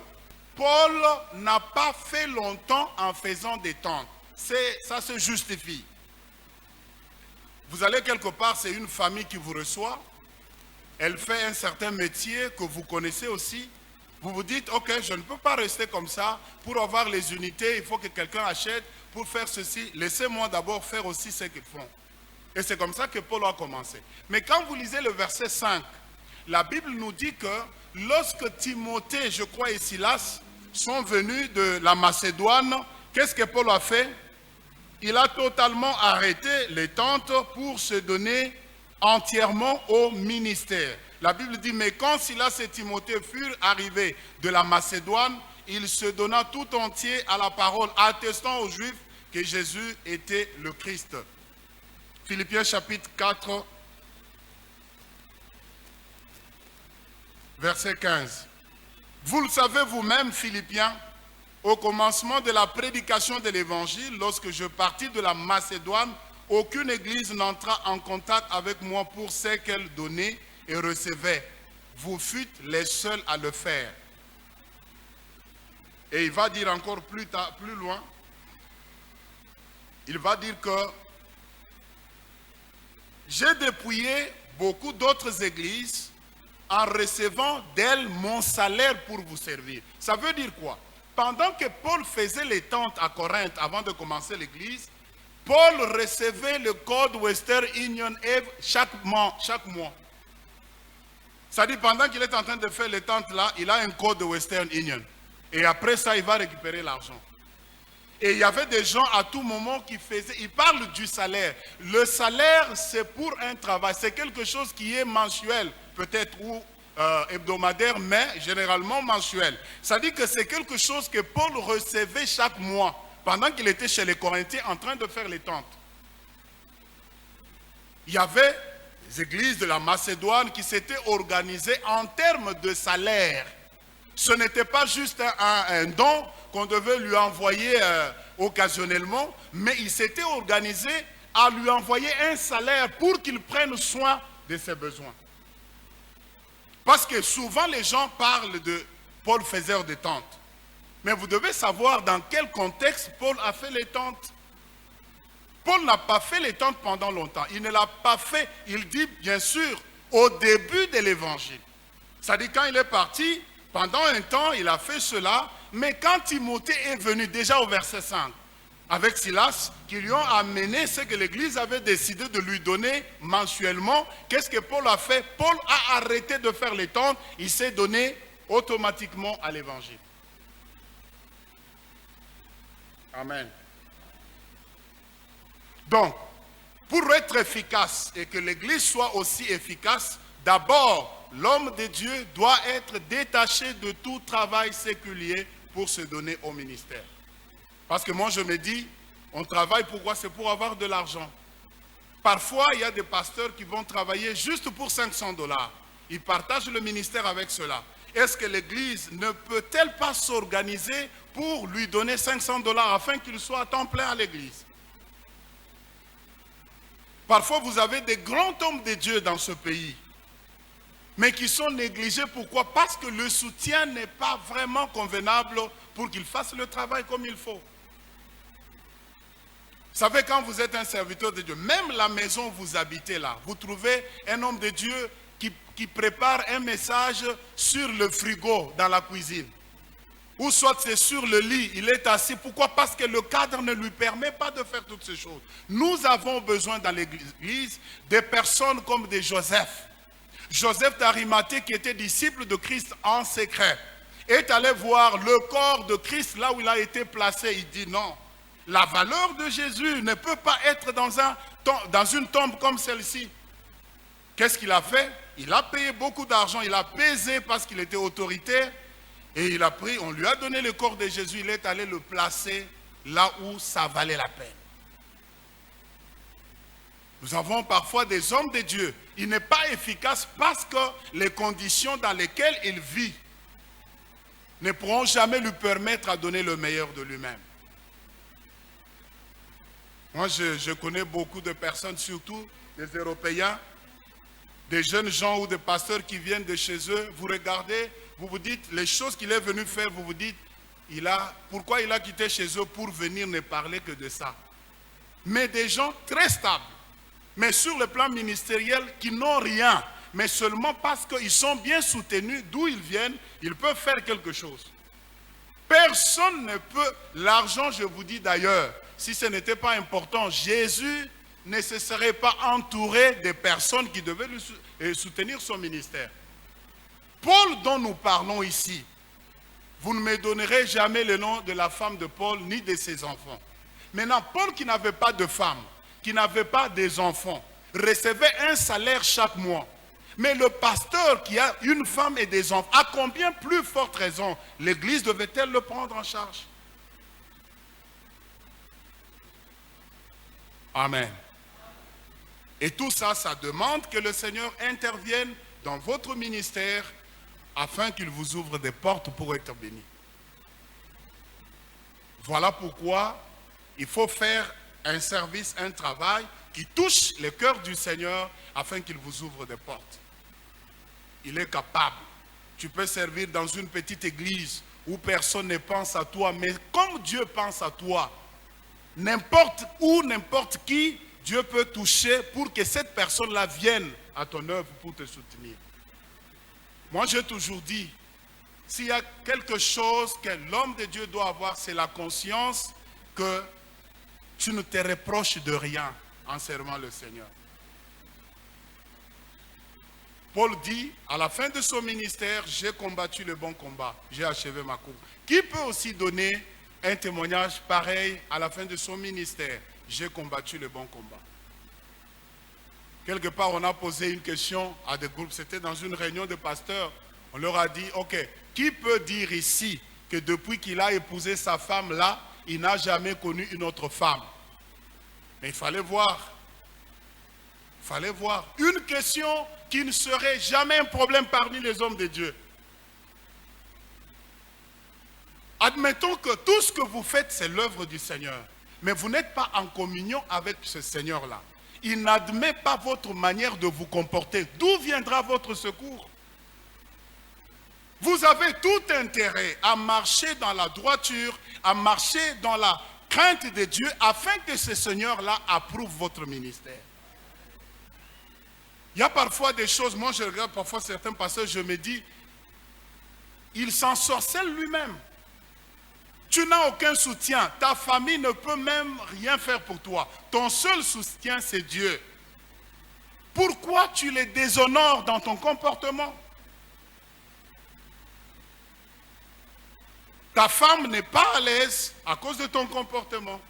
S2: Paul n'a pas fait longtemps en faisant des tentes. Ça se justifie. Vous allez quelque part, c'est une famille qui vous reçoit. Elle fait un certain métier que vous connaissez aussi. Vous vous dites, ok, je ne peux pas rester comme ça. Pour avoir les unités, il faut que quelqu'un achète. Pour faire ceci, laissez-moi d'abord faire aussi ce qu'ils font. Et c'est comme ça que Paul a commencé. Mais quand vous lisez le verset 5, la Bible nous dit que lorsque Timothée, je crois, et Silas sont venus de la Macédoine, qu'est-ce que Paul a fait? Il a totalement arrêté les tentes pour se donner entièrement au ministère. La Bible dit, mais quand Silas et Timothée furent arrivés de la Macédoine, il se donna tout entier à la parole, attestant aux Juifs que Jésus était le Christ. Philippiens chapitre 4, verset 15. Vous le savez vous-même, Philippiens, au commencement de la prédication de l'Évangile, lorsque je partis de la Macédoine, aucune église n'entra en contact avec moi pour ce qu'elle donnait et recevait. Vous fûtes les seuls à le faire. Et il va dire encore plus loin, il va dire que j'ai dépouillé beaucoup d'autres églises en recevant d'elles mon salaire pour vous servir. Ça veut dire quoi? Pendant que Paul faisait les tentes à Corinthe avant de commencer l'église, Paul recevait le code Western Union chaque mois. C'est-à-dire pendant qu'il est en train de faire les tentes là, il a un code de Western Union. Et après ça, il va récupérer l'argent. Et il y avait des gens à tout moment qui faisaient, ils parlent du salaire. Le salaire, c'est pour un travail, c'est quelque chose qui est mensuel, peut-être, ou hebdomadaire, mais généralement mensuel. Ça dit que c'est quelque chose que Paul recevait chaque mois, pendant qu'il était chez les Corinthiens en train de faire les tentes. Il y avait les églises de la Macédoine qui s'étaient organisées en termes de salaire. Ce n'était pas juste un don qu'on devait lui envoyer occasionnellement, mais il s'était organisé à lui envoyer un salaire pour qu'il prenne soin de ses besoins. Parce que souvent les gens parlent de Paul faiseur de tentes. Mais vous devez savoir dans quel contexte Paul a fait les tentes. Paul n'a pas fait les tentes pendant longtemps. Il ne l'a pas fait, il dit bien sûr, au début de l'évangile. C'est-à-dire quand il est parti, pendant un temps, il a fait cela, mais quand Timothée est venu, déjà au verset 5, avec Silas, qui lui ont amené ce que l'Église avait décidé de lui donner mensuellement, qu'est-ce que Paul a fait? Paul a arrêté de faire les tentes, il s'est donné automatiquement à l'Évangile. Amen. Donc, pour être efficace et que l'Église soit aussi efficace, d'abord, l'homme de Dieu doit être détaché de tout travail séculier pour se donner au ministère. Parce que moi, je me dis, on travaille pourquoi? C'est pour avoir de l'argent. Parfois, il y a des pasteurs qui vont travailler juste pour 500 $. Ils partagent le ministère avec cela. Est-ce que l'Église ne peut-elle pas s'organiser pour lui donner 500 $ afin qu'il soit à temps plein à l'Église? Parfois, vous avez des grands hommes de Dieu dans ce pays, mais qui sont négligés. Pourquoi? Parce que le soutien n'est pas vraiment convenable pour qu'ils fassent le travail comme il faut. Vous savez, quand vous êtes un serviteur de Dieu, même la maison où vous habitez là, vous trouvez un homme de Dieu qui prépare un message sur le frigo dans la cuisine. Ou soit c'est sur le lit, il est assis. Pourquoi? Parce que le cadre ne lui permet pas de faire toutes ces choses. Nous avons besoin dans l'Église des personnes comme des Joseph. Joseph d'Arimathée, qui était disciple de Christ en secret, est allé voir le corps de Christ là où il a été placé. Il dit non, la valeur de Jésus ne peut pas être dans une tombe comme celle-ci. Qu'est-ce qu'il a fait? Il a payé beaucoup d'argent, il a pesé parce qu'il était autoritaire. Et il a pris, on lui a donné le corps de Jésus, il est allé le placer là où ça valait la peine. Nous avons parfois des hommes de Dieu. Il n'est pas efficace parce que les conditions dans lesquelles il vit ne pourront jamais lui permettre de donner le meilleur de lui-même. Moi, je connais beaucoup de personnes, surtout des Européens, des jeunes gens ou des pasteurs qui viennent de chez eux. Vous regardez, vous vous dites, les choses qu'il est venu faire, vous vous dites, pourquoi il a quitté chez eux pour venir ne parler que de ça. Mais des gens très stables, mais sur le plan ministériel, qui n'ont rien, mais seulement parce qu'ils sont bien soutenus, d'où ils viennent, ils peuvent faire quelque chose. Personne ne peut, l'argent, je vous dis d'ailleurs, si ce n'était pas important, Jésus ne se serait pas entouré des personnes qui devaient soutenir son ministère. Paul dont nous parlons ici, vous ne me donnerez jamais le nom de la femme de Paul ni de ses enfants. Maintenant, Paul qui n'avait pas de femme, qui n'avait pas des enfants, recevait un salaire chaque mois. Mais le pasteur qui a une femme et des enfants, à combien plus forte raison l'Église devait-elle le prendre en charge? Amen. Et tout ça, ça demande que le Seigneur intervienne dans votre ministère afin qu'il vous ouvre des portes pour être béni. Voilà pourquoi il faut faire un service, un travail qui touche le cœur du Seigneur afin qu'il vous ouvre des portes. Il est capable. Tu peux servir dans une petite église où personne ne pense à toi, mais comme Dieu pense à toi, n'importe où, n'importe qui, Dieu peut toucher pour que cette personne-là vienne à ton œuvre pour te soutenir. Moi, j'ai toujours dit, s'il y a quelque chose que l'homme de Dieu doit avoir, c'est la conscience que tu ne te reproches de rien en servant le Seigneur. Paul dit, à la fin de son ministère, j'ai combattu le bon combat, j'ai achevé ma course. Qui peut aussi donner un témoignage pareil à la fin de son ministère. J'ai combattu le bon combat. Quelque part, on a posé une question à des groupes. C'était dans une réunion de pasteurs. On leur a dit, ok, qui peut dire ici que depuis qu'il a épousé sa femme là, il n'a jamais connu une autre femme? Mais il fallait voir. Il fallait voir. Une question qui ne serait jamais un problème parmi les hommes de Dieu. Admettons que tout ce que vous faites, c'est l'œuvre du Seigneur. Mais vous n'êtes pas en communion avec ce Seigneur-là. Il n'admet pas votre manière de vous comporter. D'où viendra votre secours? Vous avez tout intérêt à marcher dans la droiture, à marcher dans la crainte de Dieu, afin que ce Seigneur-là approuve votre ministère. Il y a parfois des choses, moi je regarde parfois certains pasteurs, je me dis, il s'ensorcelle lui-même. Tu n'as aucun soutien, ta famille ne peut même rien faire pour toi. Ton seul soutien, c'est Dieu. Pourquoi tu les déshonores dans ton comportement? Ta femme n'est pas à l'aise à cause de ton comportement.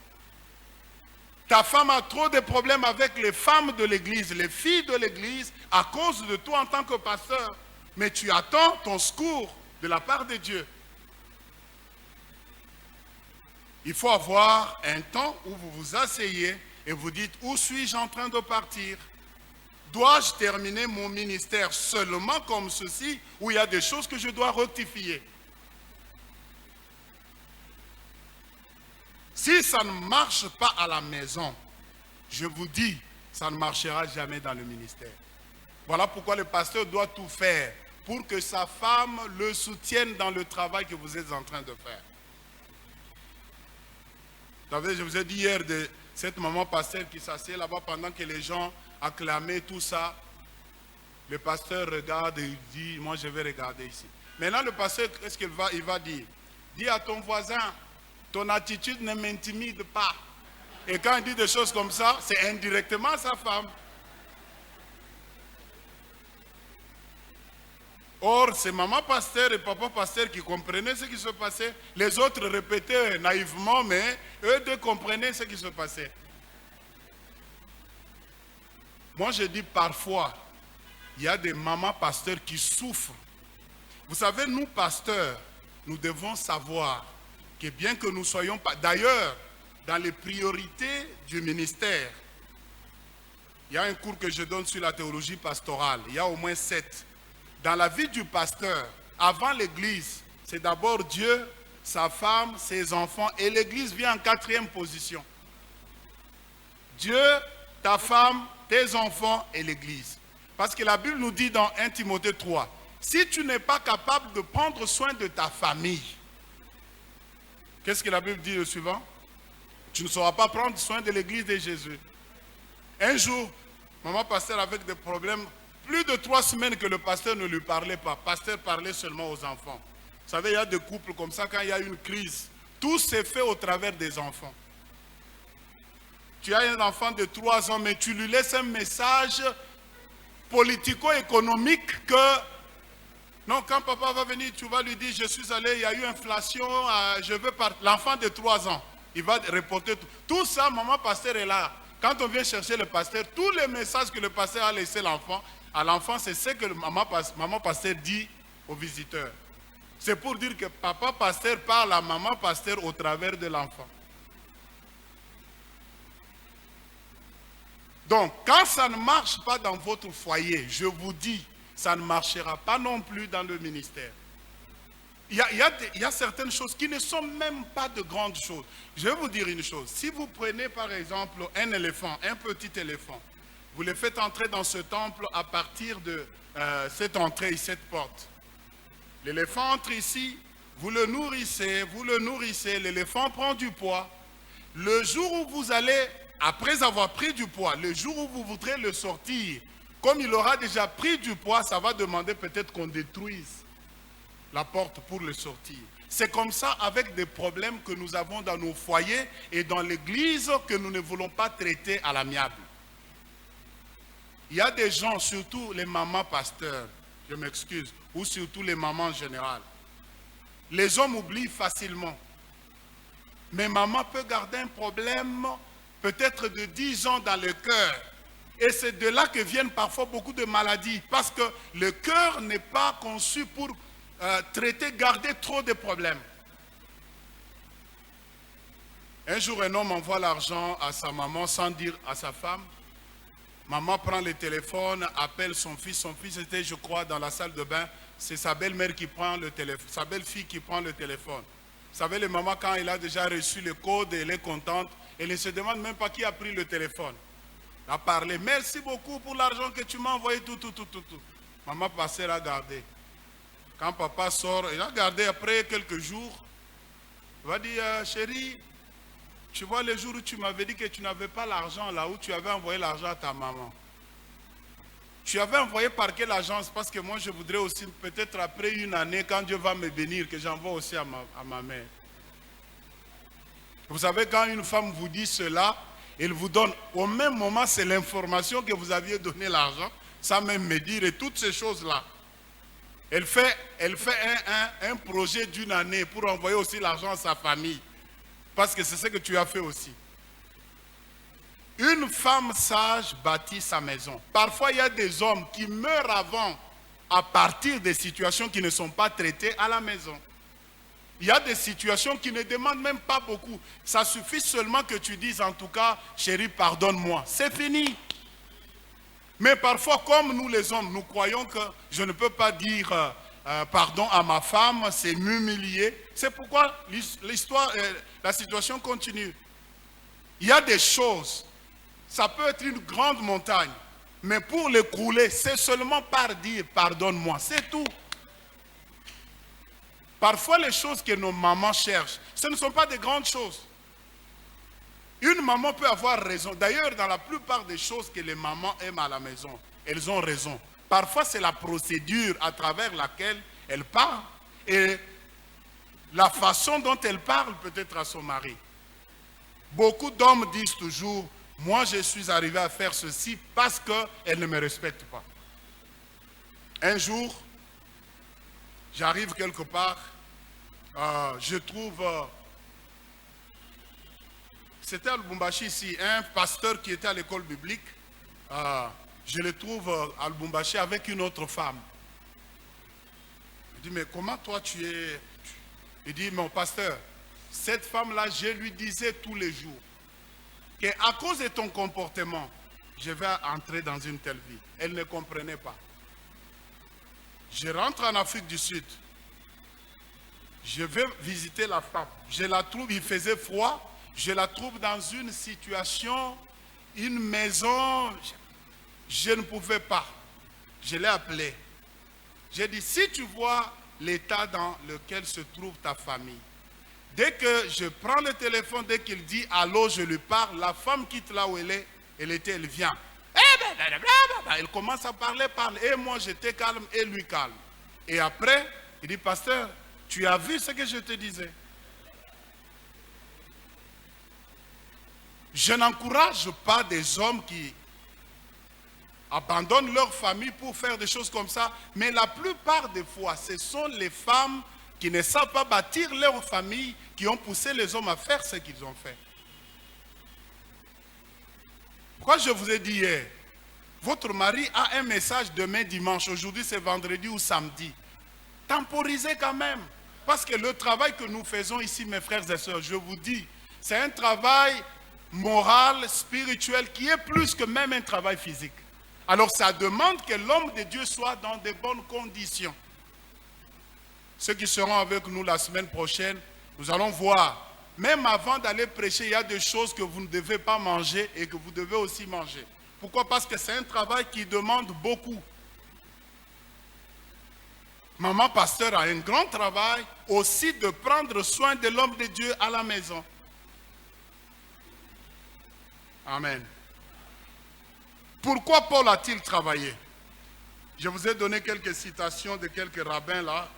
S2: Ta femme a trop de problèmes avec les femmes de l'église, les filles de l'église, à cause de toi en tant que pasteur. Mais tu attends ton secours de la part de Dieu. Il faut avoir un temps où vous vous asseyez et vous dites, où suis-je en train de partir? Dois-je terminer mon ministère seulement comme ceci, ou il y a des choses que je dois rectifier? Si ça ne marche pas à la maison, je vous dis, ça ne marchera jamais dans le ministère. Voilà pourquoi le pasteur doit tout faire pour que sa femme le soutienne dans le travail que vous êtes en train de faire. Vous savez, je vous ai dit hier de cette maman pasteur qui s'assied là-bas pendant que les gens acclamaient tout ça. Le pasteur regarde et il dit, moi je vais regarder ici. Maintenant le pasteur, qu'est-ce qu'il va, il va dire? Dis à ton voisin, ton attitude ne m'intimide pas. Et quand il dit des choses comme ça, c'est indirectement sa femme. Or, c'est maman pasteur et papa pasteur qui comprenaient ce qui se passait. Les autres répétaient naïvement, mais eux deux comprenaient ce qui se passait. Moi, je dis parfois, il y a des mamans pasteurs qui souffrent. Vous savez, nous pasteurs, nous devons savoir que bien que nous soyons pas... D'ailleurs, dans les priorités du ministère, il y a un cours que je donne sur la théologie pastorale. Il y a au moins 7. Dans la vie du pasteur, avant l'église, c'est d'abord Dieu, sa femme, ses enfants, et l'église vient en 4e position. Dieu, ta femme, tes enfants et l'église. Parce que la Bible nous dit dans 1 Timothée 3, si tu n'es pas capable de prendre soin de ta famille, qu'est-ce que la Bible dit le suivant? Tu ne sauras pas prendre soin de l'église de Jésus. Un jour, maman pasteur avec des problèmes, plus de 3 semaines que le pasteur ne lui parlait pas. Le pasteur parlait seulement aux enfants. Vous savez, il y a des couples comme ça, quand il y a une crise, tout s'est fait au travers des enfants. Tu as un enfant de 3 ans, mais tu lui laisses un message politico-économique que... Non, quand papa va venir, tu vas lui dire, je suis allé, il y a eu inflation, je veux partir. L'enfant de 3 ans, il va reporter tout. Tout ça, maman pasteur est là. Quand on vient chercher le pasteur, tous les messages que le pasteur a laissé à l'enfant, c'est ce que maman pasteur dit aux visiteurs. C'est pour dire que papa pasteur parle à maman pasteur au travers de l'enfant. Donc, quand ça ne marche pas dans votre foyer, je vous dis, ça ne marchera pas non plus dans le ministère. Il y a certaines choses qui ne sont même pas de grandes choses. Je vais vous dire une chose. Si vous prenez par exemple un éléphant, un petit éléphant, vous le faites entrer dans ce temple à partir de cette entrée, cette porte. L'éléphant entre ici, vous le nourrissez, l'éléphant prend du poids. Le jour où vous allez, après avoir pris du poids, le jour où vous voudrez le sortir, comme il aura déjà pris du poids, ça va demander peut-être qu'on détruise la porte pour le sortir. C'est comme ça avec des problèmes que nous avons dans nos foyers et dans l'église que nous ne voulons pas traiter à l'amiable. Il y a des gens, surtout les mamans pasteurs, je m'excuse, ou surtout les mamans en général. Les hommes oublient facilement. Mais maman peut garder un problème peut-être de 10 ans dans le cœur. Et c'est de là que viennent parfois beaucoup de maladies. Parce que le cœur n'est pas conçu pour traiter, garder trop de problèmes. Un jour, un homme envoie l'argent à sa maman sans dire à sa femme. Maman prend le téléphone, appelle son fils. Son fils était, je crois, dans la salle de bain. C'est sa belle-mère qui prend le téléphone, sa belle-fille qui prend le téléphone. Vous savez, le maman, quand elle a déjà reçu le code, elle est contente. Elle ne se demande même pas qui a pris le téléphone. Elle a parlé. Merci beaucoup pour l'argent que tu m'as envoyé, tout. Maman passait à garder. Quand papa sort, il a gardé après quelques jours. Il va dire, chérie, tu vois le jour où tu m'avais dit que tu n'avais pas l'argent là où tu avais envoyé l'argent à ta maman. Tu avais envoyé par quelle agence? Parce que moi je voudrais aussi, peut-être après une année, quand Dieu va me bénir, que j'envoie aussi à ma mère. Vous savez, quand une femme vous dit cela, elle vous donne, au même moment, c'est l'information que vous aviez donné l'argent, sans même me dire, et toutes ces choses-là. Elle fait un projet d'une année pour envoyer aussi l'argent à sa famille. Parce que c'est ce que tu as fait aussi. Une femme sage bâtit sa maison. Parfois, il y a des hommes qui meurent avant à partir des situations qui ne sont pas traitées à la maison. Il y a des situations qui ne demandent même pas beaucoup. Ça suffit seulement que tu dises, en tout cas, chérie, pardonne-moi. C'est fini. Mais parfois, comme nous les hommes, nous croyons que je ne peux pas dire pardon à ma femme, c'est m'humilier. C'est pourquoi l'histoire, la situation continue. Il y a des choses, ça peut être une grande montagne, mais pour l'écrouler, c'est seulement par dire pardonne-moi, c'est tout. Parfois, les choses que nos mamans cherchent, ce ne sont pas de grandes choses. Une maman peut avoir raison. D'ailleurs, dans la plupart des choses que les mamans aiment à la maison, elles ont raison. Parfois, c'est la procédure à travers laquelle elle parle et la façon dont elle parle peut-être à son mari. Beaucoup d'hommes disent toujours, moi je suis arrivé à faire ceci parce qu'elle ne me respecte pas. Un jour, j'arrive quelque part, je trouve, c'était à Lubumbashi ici, un pasteur qui était à l'école biblique, je le trouve à Lubumbashi avec une autre femme. Je dis, mais comment toi tu es? Il dit, mon pasteur, cette femme-là, je lui disais tous les jours qu'à cause de ton comportement, je vais entrer dans une telle vie. Elle ne comprenait pas. Je rentre en Afrique du Sud. Je vais visiter la femme. Je la trouve, il faisait froid. Je la trouve dans une situation, une maison. Je ne pouvais pas. Je l'ai appelée. J'ai dit, si tu vois l'état dans lequel se trouve ta famille, dès que je prends le téléphone, dès qu'il dit allô, je lui parle, la femme quitte là où elle est, elle vient. Elle commence à parler, et moi j'étais calme et lui calme. Et après, il dit, pasteur, tu as vu ce que je te disais? Je n'encourage pas des hommes qui abandonnent leur famille pour faire des choses comme ça, mais la plupart des fois, ce sont les femmes qui ne savent pas bâtir leur famille qui ont poussé les hommes à faire ce qu'ils ont fait. Pourquoi je vous ai dit hier, votre mari a un message demain dimanche, aujourd'hui c'est vendredi ou samedi. Temporisez quand même, parce que le travail que nous faisons ici, mes frères et sœurs, je vous dis, c'est un travail moral, spirituel, qui est plus que même un travail physique. Alors ça demande que l'homme de Dieu soit dans de bonnes conditions. Ceux qui seront avec nous la semaine prochaine, nous allons voir. Même avant d'aller prêcher, il y a des choses que vous ne devez pas manger et que vous devez aussi manger. Pourquoi? Parce que c'est un travail qui demande beaucoup. Maman pasteur a un grand travail aussi de prendre soin de l'homme de Dieu à la maison. Amen. Pourquoi Paul a-t-il travaillé? Je vous ai donné quelques citations de quelques rabbins là,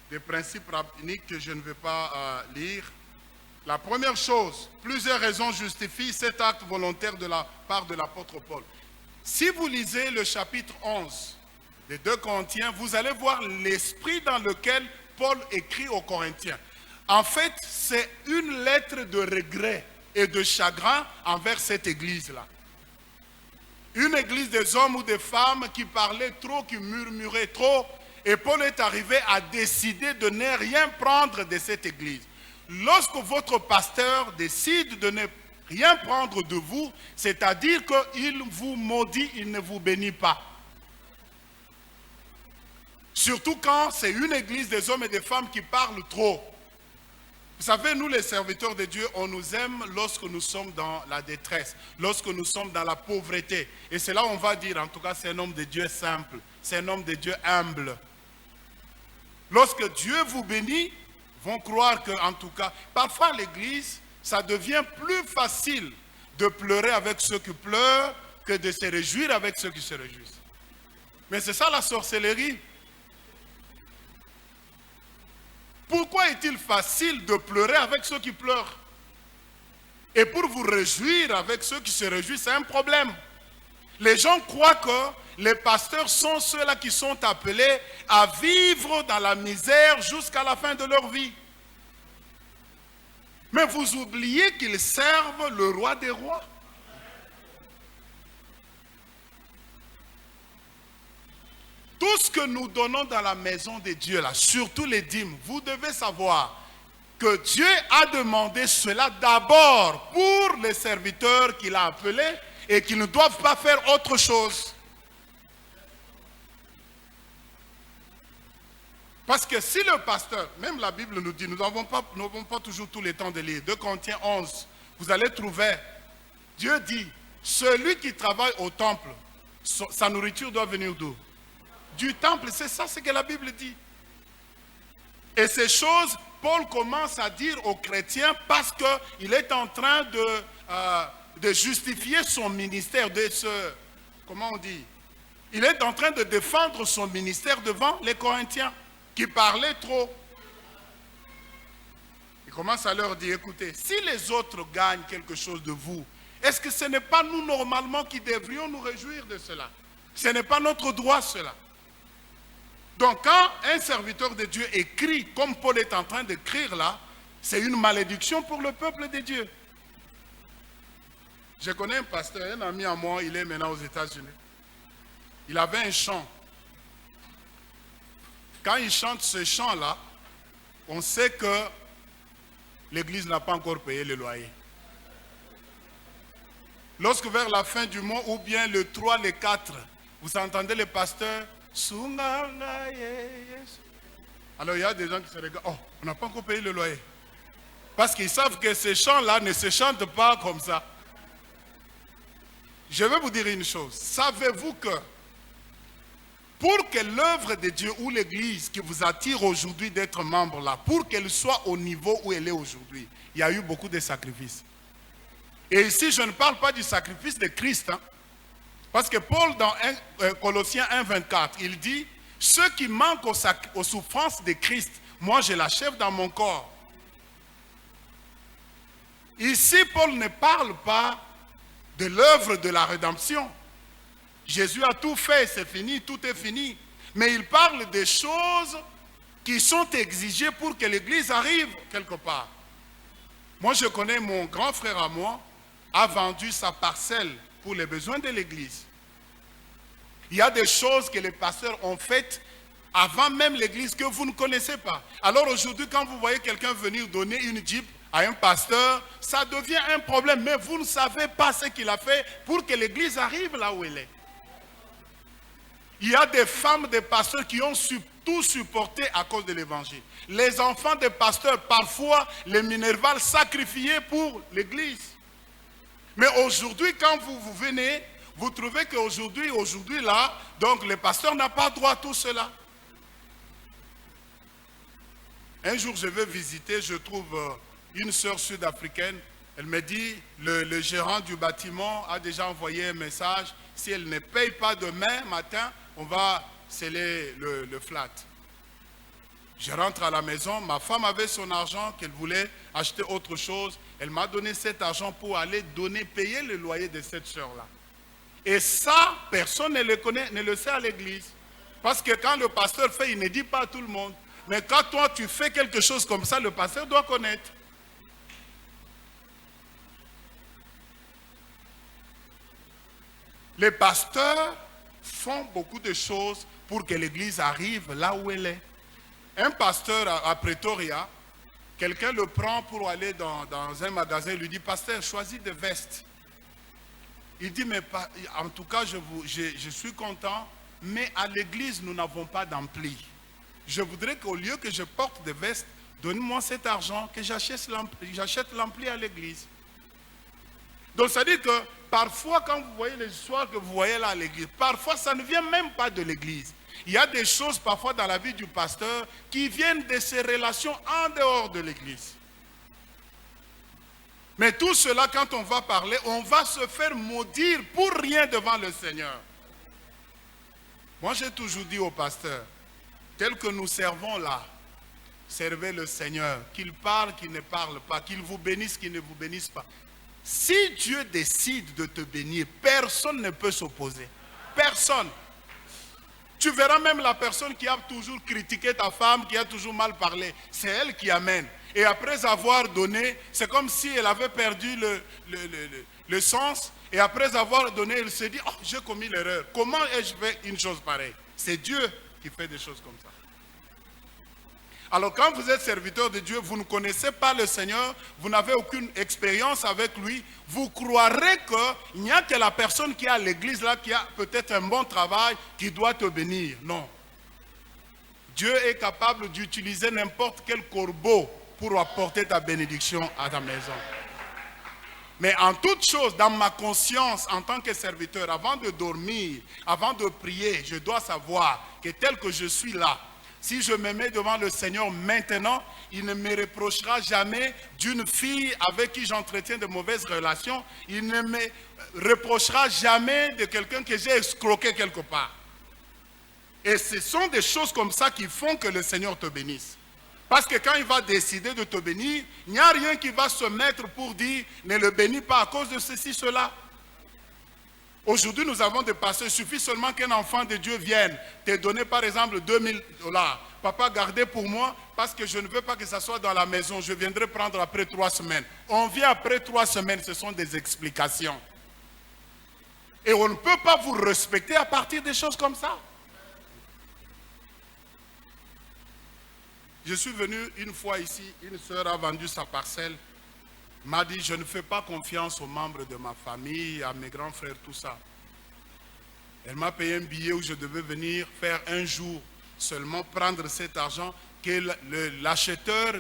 S2: des principes rabbiniques que je ne vais pas lire. La première chose, plusieurs raisons justifient cet acte volontaire de la part de l'apôtre Paul. Si vous lisez le chapitre 11 des 2 Corinthiens, vous allez voir l'esprit dans lequel Paul écrit aux Corinthiens. En fait, c'est une lettre de regret et de chagrin envers cette église-là. Une église des hommes ou des femmes qui parlaient trop, qui murmuraient trop. Et Paul est arrivé à décider de ne rien prendre de cette église. Lorsque votre pasteur décide de ne rien prendre de vous, c'est-à-dire qu'il vous maudit, il ne vous bénit pas. Surtout quand c'est une église des hommes et des femmes qui parlent trop. Vous savez, nous les serviteurs de Dieu, on nous aime lorsque nous sommes dans la détresse, lorsque nous sommes dans la pauvreté. Et c'est là où on va dire, en tout cas, c'est un homme de Dieu simple, c'est un homme de Dieu humble. Lorsque Dieu vous bénit, vont croire que, en tout cas, parfois à l'église, ça devient plus facile de pleurer avec ceux qui pleurent que de se réjouir avec ceux qui se réjouissent. Mais c'est ça la sorcellerie. Pourquoi est-il facile de pleurer avec ceux qui pleurent? Et pour vous réjouir avec ceux qui se réjouissent, c'est un problème. Les gens croient que les pasteurs sont ceux-là qui sont appelés à vivre dans la misère jusqu'à la fin de leur vie. Mais vous oubliez qu'ils servent le roi des rois. Tout ce que nous donnons dans la maison de Dieu, là, surtout les dîmes, vous devez savoir que Dieu a demandé cela d'abord pour les serviteurs qu'il a appelés et qu'ils ne doivent pas faire autre chose. Parce que si le pasteur, même la Bible nous dit, nous n'avons pas toujours tout le temps de lire, 2 Corinthiens 11, vous allez trouver, Dieu dit, celui qui travaille au temple, sa nourriture doit venir d'où? Du temple, c'est ça ce que la Bible dit. Et ces choses, Paul commence à dire aux chrétiens parce qu'il est en train de justifier son ministère, comment on dit? Il est en train de défendre son ministère devant les Corinthiens qui parlaient trop. Il commence à leur dire, écoutez, si les autres gagnent quelque chose de vous, est-ce que ce n'est pas nous normalement qui devrions nous réjouir de cela? Ce n'est pas notre droit cela. Donc quand un serviteur de Dieu écrit, comme Paul est en train d'écrire là, c'est une malédiction pour le peuple de Dieu. Je connais un pasteur, un ami à moi, il est maintenant aux États-Unis. Il avait un chant. Quand il chante ce chant-là, on sait que l'église n'a pas encore payé le loyer. Lorsque vers la fin du mois, ou bien le 3, le 4, vous entendez le pasteur, alors il y a des gens qui se regardent, oh, on n'a pas encore payé le loyer. Parce qu'ils savent que ces chants-là ne se chantent pas comme ça. Je vais vous dire une chose, savez-vous que pour que l'œuvre de Dieu ou l'église qui vous attire aujourd'hui d'être membre là, pour qu'elle soit au niveau où elle est aujourd'hui, il y a eu beaucoup de sacrifices. Et ici, je ne parle pas du sacrifice de Christ, hein, parce que Paul, dans Colossiens 1, 24, il dit, ceux qui manquent aux souffrances de Christ, moi je l'achève dans mon corps. Ici, Paul ne parle pas de l'œuvre de la rédemption. Jésus a tout fait, c'est fini, tout est fini. Mais il parle des choses qui sont exigées pour que l'Église arrive quelque part. Moi, je connais mon grand frère à moi, a vendu sa parcelle pour les besoins de l'Église. Il y a des choses que les pasteurs ont faites avant même l'Église que vous ne connaissez pas. Alors aujourd'hui, quand vous voyez quelqu'un venir donner une Jeep à un pasteur, ça devient un problème. Mais vous ne savez pas ce qu'il a fait pour que l'Église arrive là où elle est. Il y a des femmes, des pasteurs qui ont tout supporté à cause de l'Évangile. Les enfants des pasteurs, parfois, les minervales sacrifiés pour l'Église. Mais aujourd'hui, quand vous venez, vous trouvez qu'aujourd'hui là, donc le pasteur n'a pas droit à tout cela. Un jour, je vais visiter, je trouve une sœur sud-africaine. Elle me dit, le gérant du bâtiment a déjà envoyé un message. Si elle ne paye pas demain matin, on va sceller le flat. Je rentre à la maison, ma femme avait son argent qu'elle voulait acheter autre chose. Elle m'a donné cet argent pour aller payer le loyer de cette sœur-là. Et ça, personne ne le connaît, ne le sait à l'église. Parce que quand le pasteur fait, il ne dit pas à tout le monde. Mais quand toi, tu fais quelque chose comme ça, le pasteur doit connaître. Les pasteurs font beaucoup de choses pour que l'église arrive là où elle est. Un pasteur à Pretoria, quelqu'un le prend pour aller dans un magasin, il lui dit, pasteur, choisis des vestes. Il dit, mais en tout cas, je suis content, mais à l'église, nous n'avons pas d'ampli. Je voudrais qu'au lieu que je porte des vestes, donne-moi cet argent, que j'achète l'ampli à l'église. Donc, ça dit que parfois, quand vous voyez les histoires que vous voyez là à l'église, parfois, ça ne vient même pas de l'église. Il y a des choses parfois dans la vie du pasteur qui viennent de ses relations en dehors de l'église. Mais tout cela, quand on va parler, on va se faire maudire pour rien devant le Seigneur. Moi, j'ai toujours dit au pasteur, tel que nous servons là, servez le Seigneur, qu'il parle, qu'il ne parle pas, qu'il vous bénisse, qu'il ne vous bénisse pas. Si Dieu décide de te bénir, personne ne peut s'opposer. Personne. Tu verras même la personne qui a toujours critiqué ta femme, qui a toujours mal parlé. C'est elle qui amène. Et après avoir donné, c'est comme si elle avait perdu le sens. Et après avoir donné, elle se dit, oh, j'ai commis l'erreur. Comment ai-je fait une chose pareille? C'est Dieu qui fait des choses comme ça. Alors quand vous êtes serviteur de Dieu, vous ne connaissez pas le Seigneur, vous n'avez aucune expérience avec lui, vous croirez qu'il n'y a que la personne qui est à l'église là, qui a peut-être un bon travail, qui doit te bénir. Non. Dieu est capable d'utiliser n'importe quel corbeau pour apporter ta bénédiction à ta maison. Mais en toute chose, dans ma conscience, en tant que serviteur, avant de dormir, avant de prier, je dois savoir que tel que je suis là, si je me mets devant le Seigneur maintenant, il ne me reprochera jamais d'une fille avec qui j'entretiens de mauvaises relations. Il ne me reprochera jamais de quelqu'un que j'ai escroqué quelque part. Et ce sont des choses comme ça qui font que le Seigneur te bénisse. Parce que quand il va décider de te bénir, il n'y a rien qui va se mettre pour dire ne le bénis pas à cause de ceci, cela. Aujourd'hui, nous avons des pasteurs. Il suffit seulement qu'un enfant de Dieu vienne te donner, par exemple, $2000. Papa, gardez pour moi, parce que je ne veux pas que ça soit dans la maison. Je viendrai prendre après 3 semaines. On vient après 3 semaines, ce sont des explications. Et on ne peut pas vous respecter à partir des choses comme ça. Je suis venu une fois ici, une sœur a vendu sa parcelle. M'a dit, je ne fais pas confiance aux membres de ma famille, à mes grands frères, tout ça. Elle m'a payé un billet où je devais venir faire un jour, seulement prendre cet argent, que l'acheteur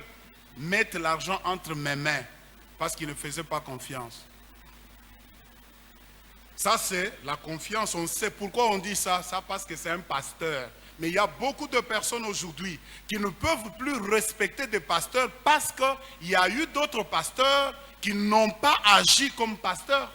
S2: mette l'argent entre mes mains, parce qu'il ne faisait pas confiance. Ça, c'est la confiance. On sait pourquoi on dit ça. Ça, parce que c'est un pasteur. Mais il y a beaucoup de personnes aujourd'hui qui ne peuvent plus respecter des pasteurs parce qu'il y a eu d'autres pasteurs qui n'ont pas agi comme pasteurs.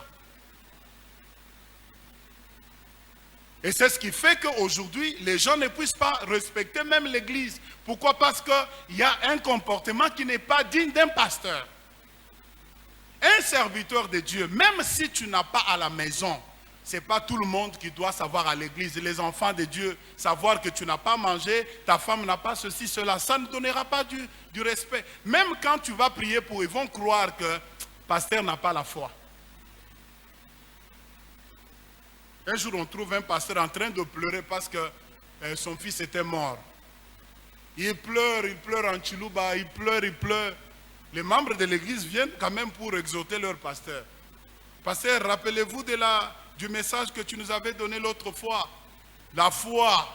S2: Et c'est ce qui fait qu'aujourd'hui, les gens ne puissent pas respecter même l'église. Pourquoi? Parce qu'il y a un comportement qui n'est pas digne d'un pasteur. Un serviteur de Dieu, même si tu n'as pas à la maison, ce n'est pas tout le monde qui doit savoir à l'église. Les enfants de Dieu, savoir que tu n'as pas mangé, ta femme n'a pas ceci, cela, ça ne donnera pas du respect. Même quand tu vas prier pour eux, ils vont croire que le pasteur n'a pas la foi. Un jour, on trouve un pasteur en train de pleurer parce que son fils était mort. Il pleure en Chiluba, il pleure. Les membres de l'église viennent quand même pour exhorter leur pasteur. Pasteur, rappelez-vous du message que tu nous avais donné l'autre fois. La foi.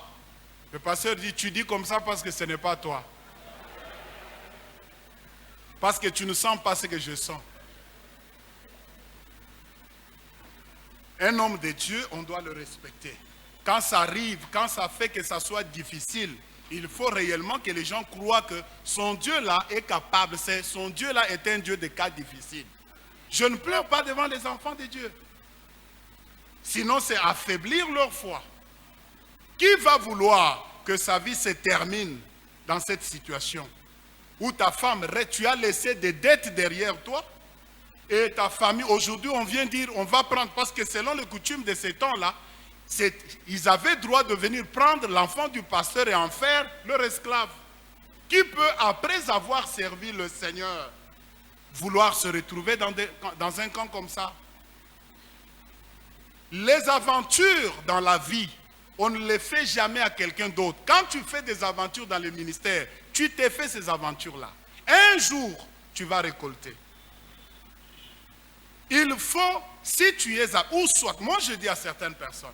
S2: Le pasteur dit, tu dis comme ça parce que ce n'est pas toi. Parce que tu ne sens pas ce que je sens. Un homme de Dieu, on doit le respecter. Quand ça arrive, quand ça fait que ça soit difficile, il faut réellement que les gens croient que son Dieu là est capable. Son Dieu là est un Dieu de cas difficiles. Je ne pleure pas devant les enfants de Dieu. Sinon, c'est affaiblir leur foi. Qui va vouloir que sa vie se termine dans cette situation où ta femme, tu as laissé des dettes derrière toi et ta famille, aujourd'hui, on vient dire, on va prendre, parce que selon les coutumes de ces temps-là, ils avaient droit de venir prendre l'enfant du pasteur et en faire leur esclave. Qui peut, après avoir servi le Seigneur, vouloir se retrouver dans un camp comme ça? Les aventures dans la vie, on ne les fait jamais à quelqu'un d'autre. Quand tu fais des aventures dans le ministère, tu t'es fait ces aventures-là. Un jour, tu vas récolter. Il faut, si tu es ou soit, moi je dis à certaines personnes,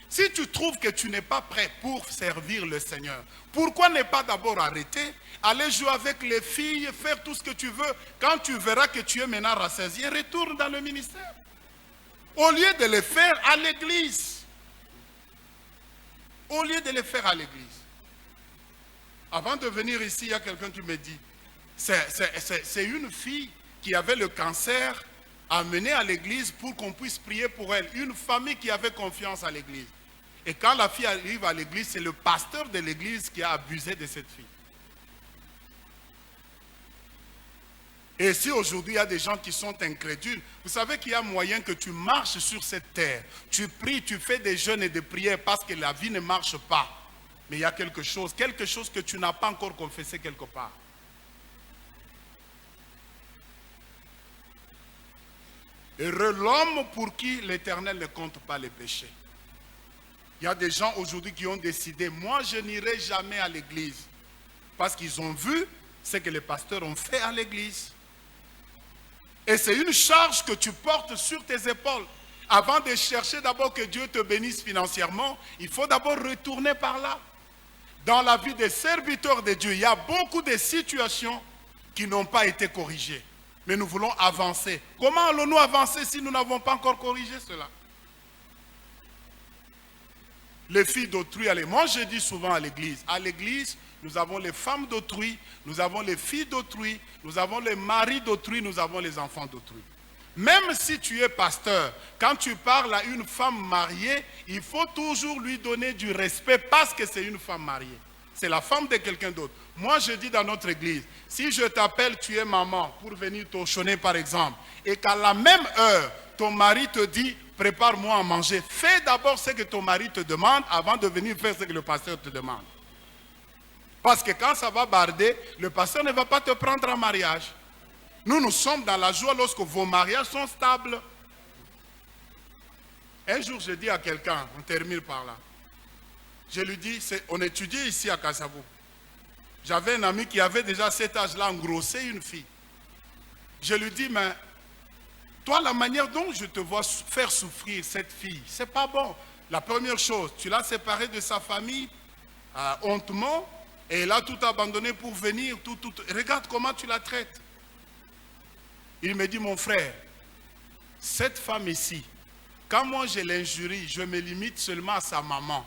S2: si tu trouves que tu n'es pas prêt pour servir le Seigneur, pourquoi ne pas d'abord arrêter, aller jouer avec les filles, faire tout ce que tu veux. Quand tu verras que tu es maintenant rassasié, retourne dans le ministère. Au lieu de le faire à l'église. Au lieu de le faire à l'église. Avant de venir ici, il y a quelqu'un qui me dit, c'est une fille qui avait le cancer amenée à l'église pour qu'on puisse prier pour elle. Une famille qui avait confiance à l'église. Et quand la fille arrive à l'église, c'est le pasteur de l'église qui a abusé de cette fille. Et si aujourd'hui il y a des gens qui sont incrédules, vous savez qu'il y a moyen que tu marches sur cette terre. Tu pries, tu fais des jeûnes et des prières parce que la vie ne marche pas. Mais il y a quelque chose que tu n'as pas encore confessé quelque part. Heureux l'homme pour qui l'Éternel ne compte pas les péchés. Il y a des gens aujourd'hui qui ont décidé, moi je n'irai jamais à l'église. Parce qu'ils ont vu ce que les pasteurs ont fait à l'église. Et c'est une charge que tu portes sur tes épaules. Avant de chercher d'abord que Dieu te bénisse financièrement, il faut d'abord retourner par là. Dans la vie des serviteurs de Dieu, il y a beaucoup de situations qui n'ont pas été corrigées. Mais nous voulons avancer. Comment allons-nous avancer si nous n'avons pas encore corrigé cela? Les filles d'autrui, moi je dis souvent à l'église, nous avons les femmes d'autrui, nous avons les filles d'autrui, nous avons les maris d'autrui, nous avons les enfants d'autrui. Même si tu es pasteur, quand tu parles à une femme mariée, il faut toujours lui donner du respect parce que c'est une femme mariée. C'est la femme de quelqu'un d'autre. Moi je dis dans notre église, si je t'appelle, tu es maman, pour venir t'auchonner par exemple, et qu'à la même heure, ton mari te dit, prépare-moi à manger. Fais d'abord ce que ton mari te demande avant de venir faire ce que le pasteur te demande. Parce que quand ça va barder, le pasteur ne va pas te prendre en mariage. Nous sommes dans la joie lorsque vos mariages sont stables. Un jour, je dis à quelqu'un, on termine par là. Je lui dis, on étudie ici à Kassabou. J'avais un ami qui avait déjà cet âge-là engrossé une fille. Je lui dis, mais toi, la manière dont je te vois faire souffrir cette fille, c'est pas bon. La première chose, tu l'as séparée de sa famille, hontement, et elle a tout abandonné pour venir. Regarde comment tu la traites. Il me dit, mon frère, cette femme ici, quand moi je l'injurie, je me limite seulement à sa maman.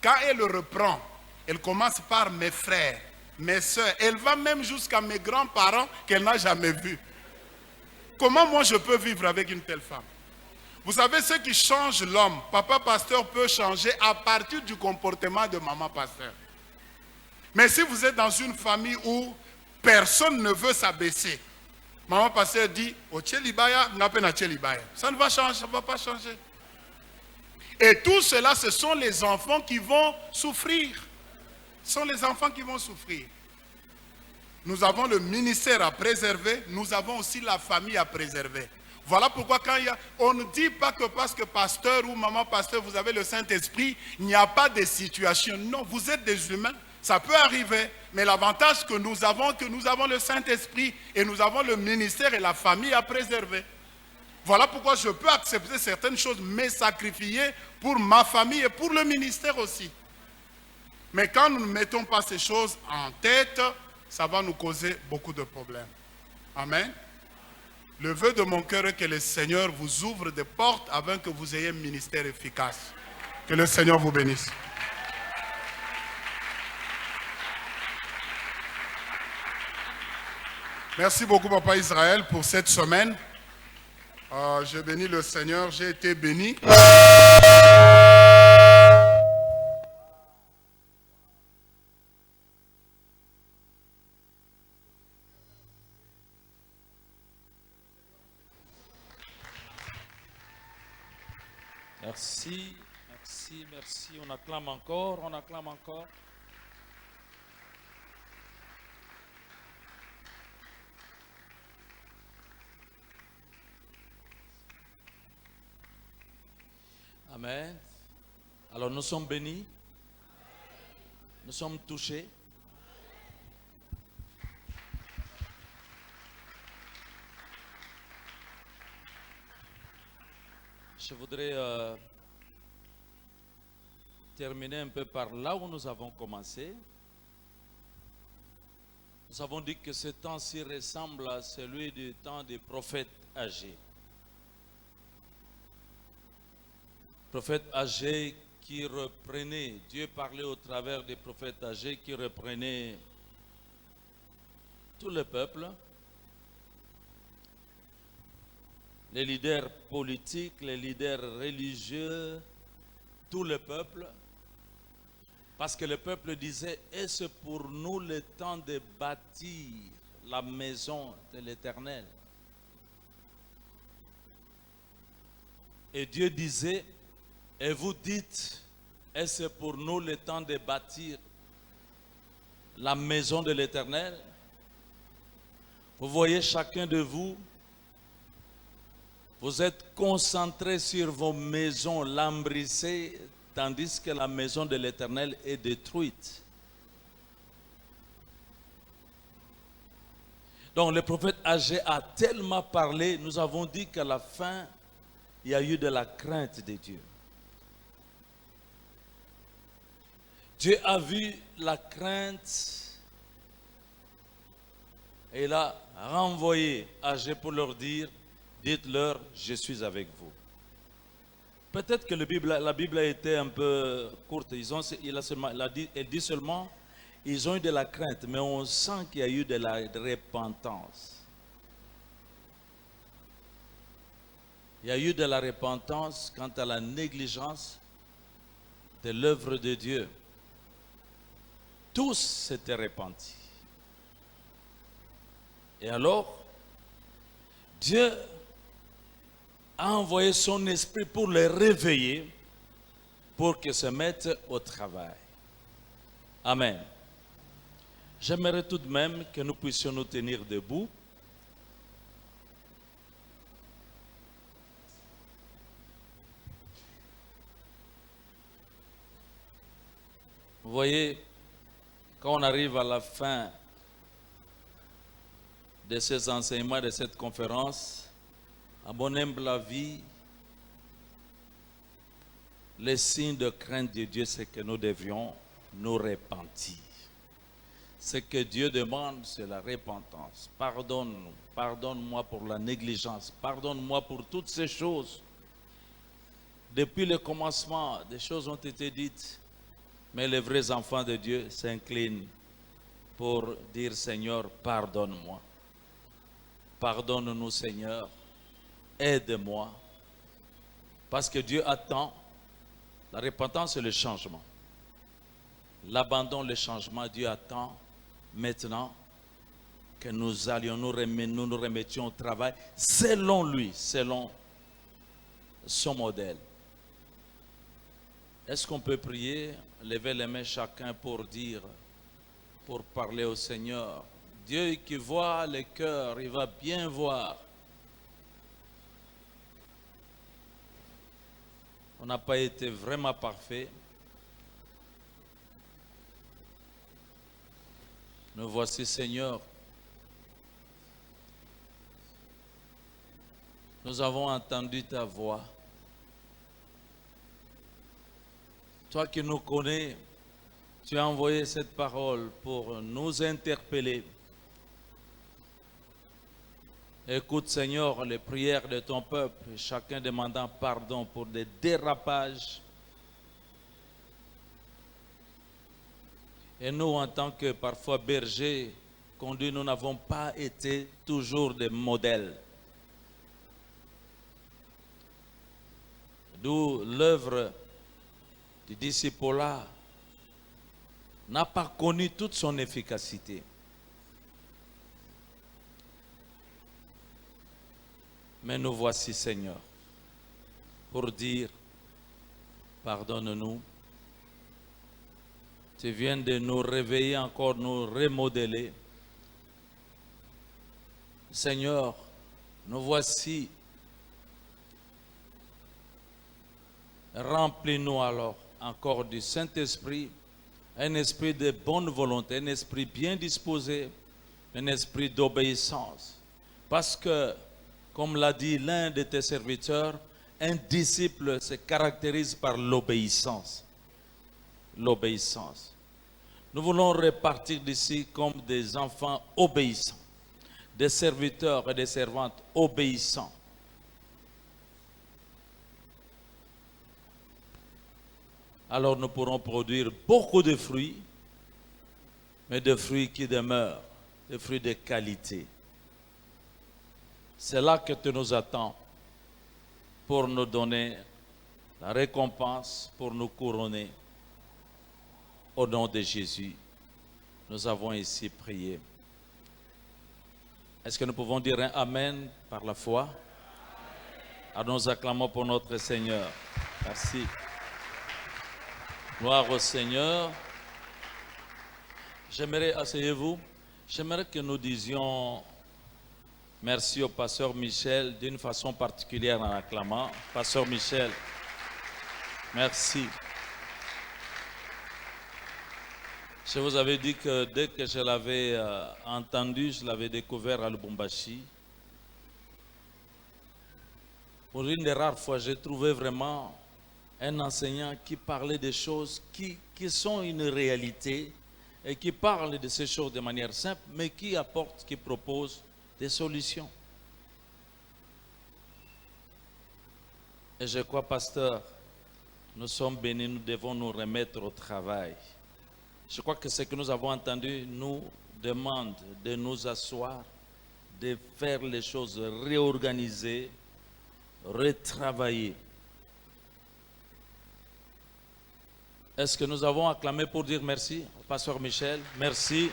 S2: Quand elle le reprend, elle commence par mes frères, mes soeurs. Elle va même jusqu'à mes grands-parents qu'elle n'a jamais vus. Comment moi je peux vivre avec une telle femme? Vous savez ce qui change l'homme, papa pasteur peut changer à partir du comportement de maman pasteur. Mais si vous êtes dans une famille où personne ne veut s'abaisser, maman pasteur dit, ça ne va changer, ça ne va pas changer. Et tout cela, ce sont les enfants qui vont souffrir. Ce sont les enfants qui vont souffrir. Nous avons le ministère à préserver, nous avons aussi la famille à préserver. Voilà pourquoi on ne dit pas que parce que pasteur ou maman pasteur, vous avez le Saint-Esprit, il n'y a pas de situation. Non, vous êtes des humains, ça peut arriver. Mais l'avantage que nous avons le Saint-Esprit et nous avons le ministère et la famille à préserver. Voilà pourquoi je peux accepter certaines choses, mais sacrifier pour ma famille et pour le ministère aussi. Mais quand nous ne mettons pas ces choses en tête, ça va nous causer beaucoup de problèmes. Amen. Le vœu de mon cœur est que le Seigneur vous ouvre des portes afin que vous ayez un ministère efficace. Que le Seigneur vous bénisse. Merci beaucoup, Papa Israël, pour cette semaine. Je bénis le Seigneur, j'ai été béni.
S1: Merci, merci, merci. On acclame encore, on acclame encore. Amen. Alors nous sommes bénis. Nous sommes touchés. Je voudrais terminer un peu par là où nous avons commencé. Nous avons dit que ce temps-ci ressemble à celui du temps des prophètes âgés. Prophètes âgés qui reprenaient, Dieu parlait au travers des prophètes âgés qui reprenaient tout le peuple, les leaders politiques, les leaders religieux, tout le peuple. Parce que le peuple disait, est-ce pour nous le temps de bâtir la maison de l'Éternel? Et Dieu disait, et vous dites, est-ce pour nous le temps de bâtir la maison de l'Éternel? Vous voyez, chacun de vous, vous êtes concentrés sur vos maisons lambrissées, tandis que la maison de l'Éternel est détruite. Donc le prophète âgé a tellement parlé, nous avons dit qu'à la fin, il y a eu de la crainte de Dieu. Dieu a vu la crainte et il a renvoyé âgé pour leur dire, dites-leur, je suis avec vous. Peut-être que la Bible a été un peu courte. Elle dit seulement, ils ont eu de la crainte, mais on sent qu'il y a eu de la repentance. Il y a eu de la repentance quant à la négligence de l'œuvre de Dieu. Tous s'étaient repentis. Et alors, Dieu a envoyé son esprit pour les réveiller, pour qu'ils se mettent au travail. Amen. J'aimerais tout de même que nous puissions nous tenir debout. Vous voyez, quand on arrive à la fin de ces enseignements, de cette conférence, à mon humble avis, le signe de crainte de Dieu, c'est que nous devions nous repentir. Ce que Dieu demande, c'est la repentance. Pardonne-nous, pardonne-moi pour la négligence, pardonne-moi pour toutes ces choses. Depuis le commencement, des choses ont été dites, mais les vrais enfants de Dieu s'inclinent pour dire, Seigneur, pardonne-moi. Pardonne-nous, Seigneur. Aide-moi. Parce que Dieu attend. La repentance, c'est le changement. L'abandon, le changement, Dieu attend maintenant que nous allions nous remettions au travail selon lui, selon son modèle. Est-ce qu'on peut prier, lever les mains chacun pour dire, pour parler au Seigneur? Dieu qui voit les cœurs, il va bien voir. On n'a pas été vraiment parfait. Nous voici, Seigneur. Nous avons entendu ta voix. Toi qui nous connais, tu as envoyé cette parole pour nous interpeller. Écoute, Seigneur, les prières de ton peuple, chacun demandant pardon pour des dérapages. Et nous, en tant que parfois bergers, conduits, nous n'avons pas été toujours des modèles. D'où l'œuvre du disciple-là n'a pas connu toute son efficacité. Mais nous voici, Seigneur, pour dire, pardonne-nous. Tu viens de nous réveiller encore, nous remodeler. Seigneur, nous voici Remplis-nous alors encore du Saint-Esprit, un esprit de bonne volonté, un esprit bien disposé, un esprit d'obéissance. Parce que, comme l'a dit l'un de tes serviteurs, un disciple se caractérise par l'obéissance. L'obéissance. Nous voulons repartir d'ici comme des enfants obéissants, des serviteurs et des servantes obéissants. Alors nous pourrons produire beaucoup de fruits, mais des fruits qui demeurent, des fruits de qualité. C'est là que tu nous attends pour nous donner la récompense, pour nous couronner. Au nom de Jésus, nous avons ici prié. Est-ce que nous pouvons dire un Amen par la foi? Alors nous acclamons pour notre Seigneur. Merci. Gloire au Seigneur. J'aimerais, asseyez-vous, j'aimerais que nous disions merci au pasteur Michel d'une façon particulière en acclamant. Pasteur Michel, merci. Je vous avais dit que dès que je l'avais entendu, je l'avais découvert à Lubumbashi. Pour une des rares fois, j'ai trouvé vraiment un enseignant qui parlait des choses qui sont une réalité et qui parle de ces choses de manière simple, mais qui apporte, qui propose des solutions. Et je crois, pasteur, nous sommes bénis, nous devons nous remettre au travail. Je crois que ce que nous avons entendu nous demande de nous asseoir, de faire les choses, réorganiser, retravailler. Est-ce que nous avons acclamé pour dire merci au pasteur Michel? Merci.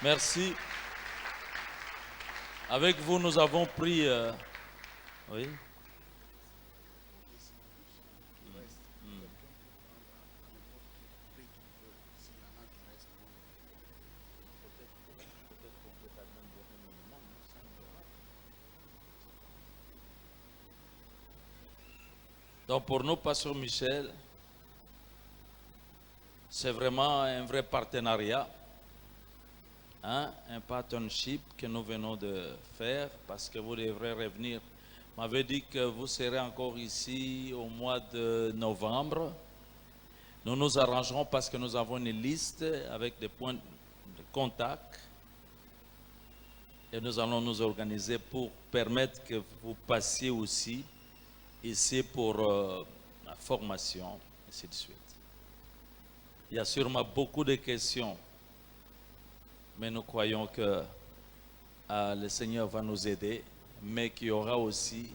S1: Merci. Avec vous, nous avons pris... oui. Donc pour nous, pasteur Michel, c'est vraiment un vrai partenariat, hein, un partnership que nous venons de faire parce que vous devrez revenir. Vous m'avez dit que vous serez encore ici au mois de novembre. Nous nous arrangerons parce que nous avons une liste avec des points de contact et nous allons nous organiser pour permettre que vous passiez aussi ici pour la formation, et ainsi de suite. Il y a sûrement beaucoup de questions, mais nous croyons que le Seigneur va nous aider, mais qu'il y aura aussi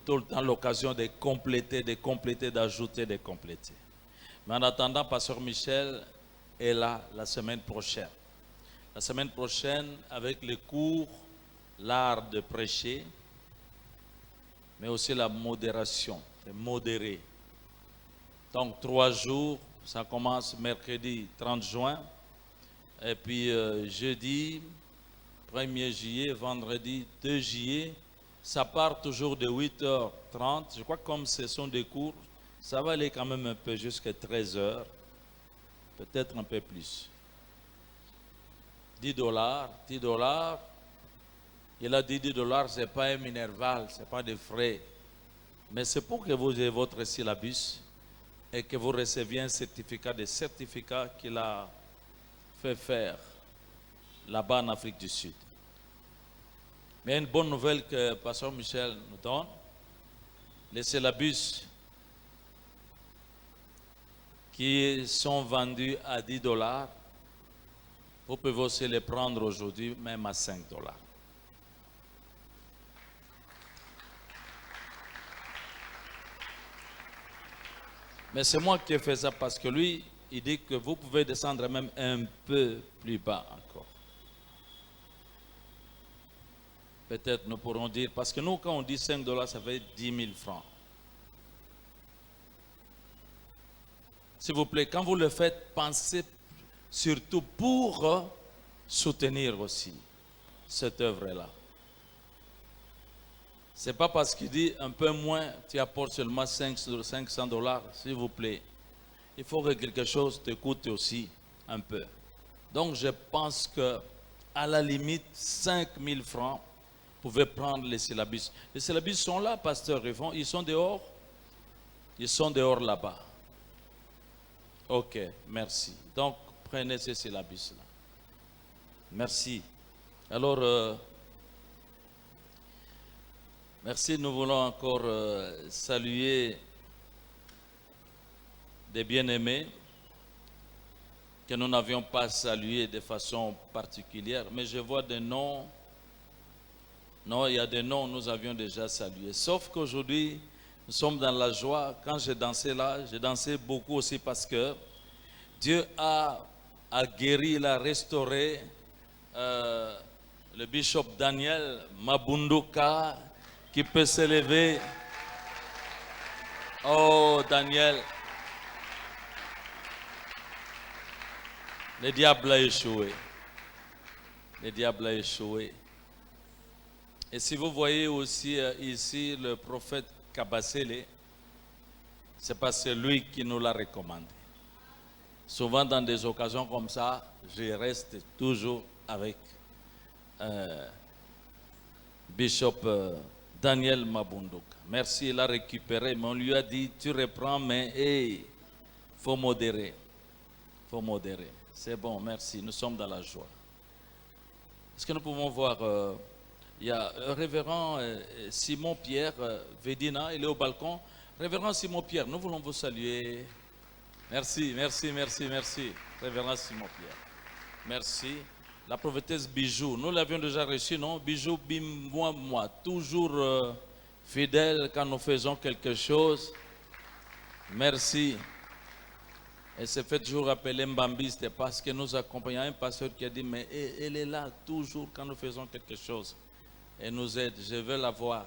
S1: tout le temps l'occasion de compléter, d'ajouter, de compléter. Mais en attendant, pasteur Michel est là la semaine prochaine. La semaine prochaine, avec les cours, l'art de prêcher, mais aussi la modération, de modérer. Donc 3 jours, ça commence mercredi 30 juin, et puis jeudi 1er juillet, vendredi 2 juillet, ça part toujours de 8h30. Je crois que comme ce sont des cours, ça va aller quand même un peu jusqu'à 13h, peut-être un peu plus. $10, $10. Il a dit $10, ce n'est pas un minerval, ce n'est pas des frais. Mais c'est pour que vous ayez votre syllabus et que vous receviez un certificat, des certificats qu'il a fait faire là-bas en Afrique du Sud. Mais une bonne nouvelle que pasteur Michel nous donne, les syllabus qui sont vendus à $10, vous pouvez aussi les prendre aujourd'hui, même à $5. Mais c'est moi qui ai fait ça parce que lui, il dit que vous pouvez descendre même un peu plus bas encore. Peut-être nous pourrons dire, parce que nous, quand on dit $5, ça fait 10 000 francs. S'il vous plaît, quand vous le faites, pensez surtout pour soutenir aussi cette œuvre-là. C'est pas parce qu'il dit un peu moins, tu apportes seulement 500 $, s'il vous plaît. Il faut que quelque chose te coûte aussi un peu. Donc je pense que à la limite 5000 francs, vous pouvez prendre les syllabus. Les syllabus sont là, pasteur, ils sont dehors. Ils sont dehors là-bas. Ok, merci. Donc prenez ces syllabus-là. Merci. Alors, merci, nous voulons encore saluer des bien-aimés que nous n'avions pas salués de façon particulière, mais je vois des noms. Non, il y a des noms que nous avions déjà salués. Sauf qu'aujourd'hui, nous sommes dans la joie. Quand j'ai dansé là, j'ai dansé beaucoup aussi parce que Dieu a guéri, il a restauré le bishop Daniel Mabunduka qui peut s'élever. Oh Daniel, le diable a échoué. Le diable a échoué. Et si vous voyez aussi ici le prophète Kabasele, c'est parce que c'est lui qui nous l'a recommandé. Souvent dans des occasions comme ça, je reste toujours avec Bishop Daniel Mabunduka. Merci, il a récupéré, mais on lui a dit, tu reprends, mais il faut modérer. Il faut modérer. C'est bon, merci, nous sommes dans la joie. Est-ce que nous pouvons voir, il y a révérend Simon Pierre Vedina, il est au balcon. Révérend Simon Pierre, nous voulons vous saluer. Merci, merci, merci, merci. Révérend Simon Pierre. Merci. La prophétesse Bijou, nous l'avions déjà reçu, non? Bijou, bim, moi, toujours fidèle quand nous faisons quelque chose. Merci. Elle s'est fait toujours appeler Mbambi, c'était parce que nous accompagnons un pasteur qui a dit, mais elle est là toujours quand nous faisons quelque chose. Elle nous aide, je veux la voir.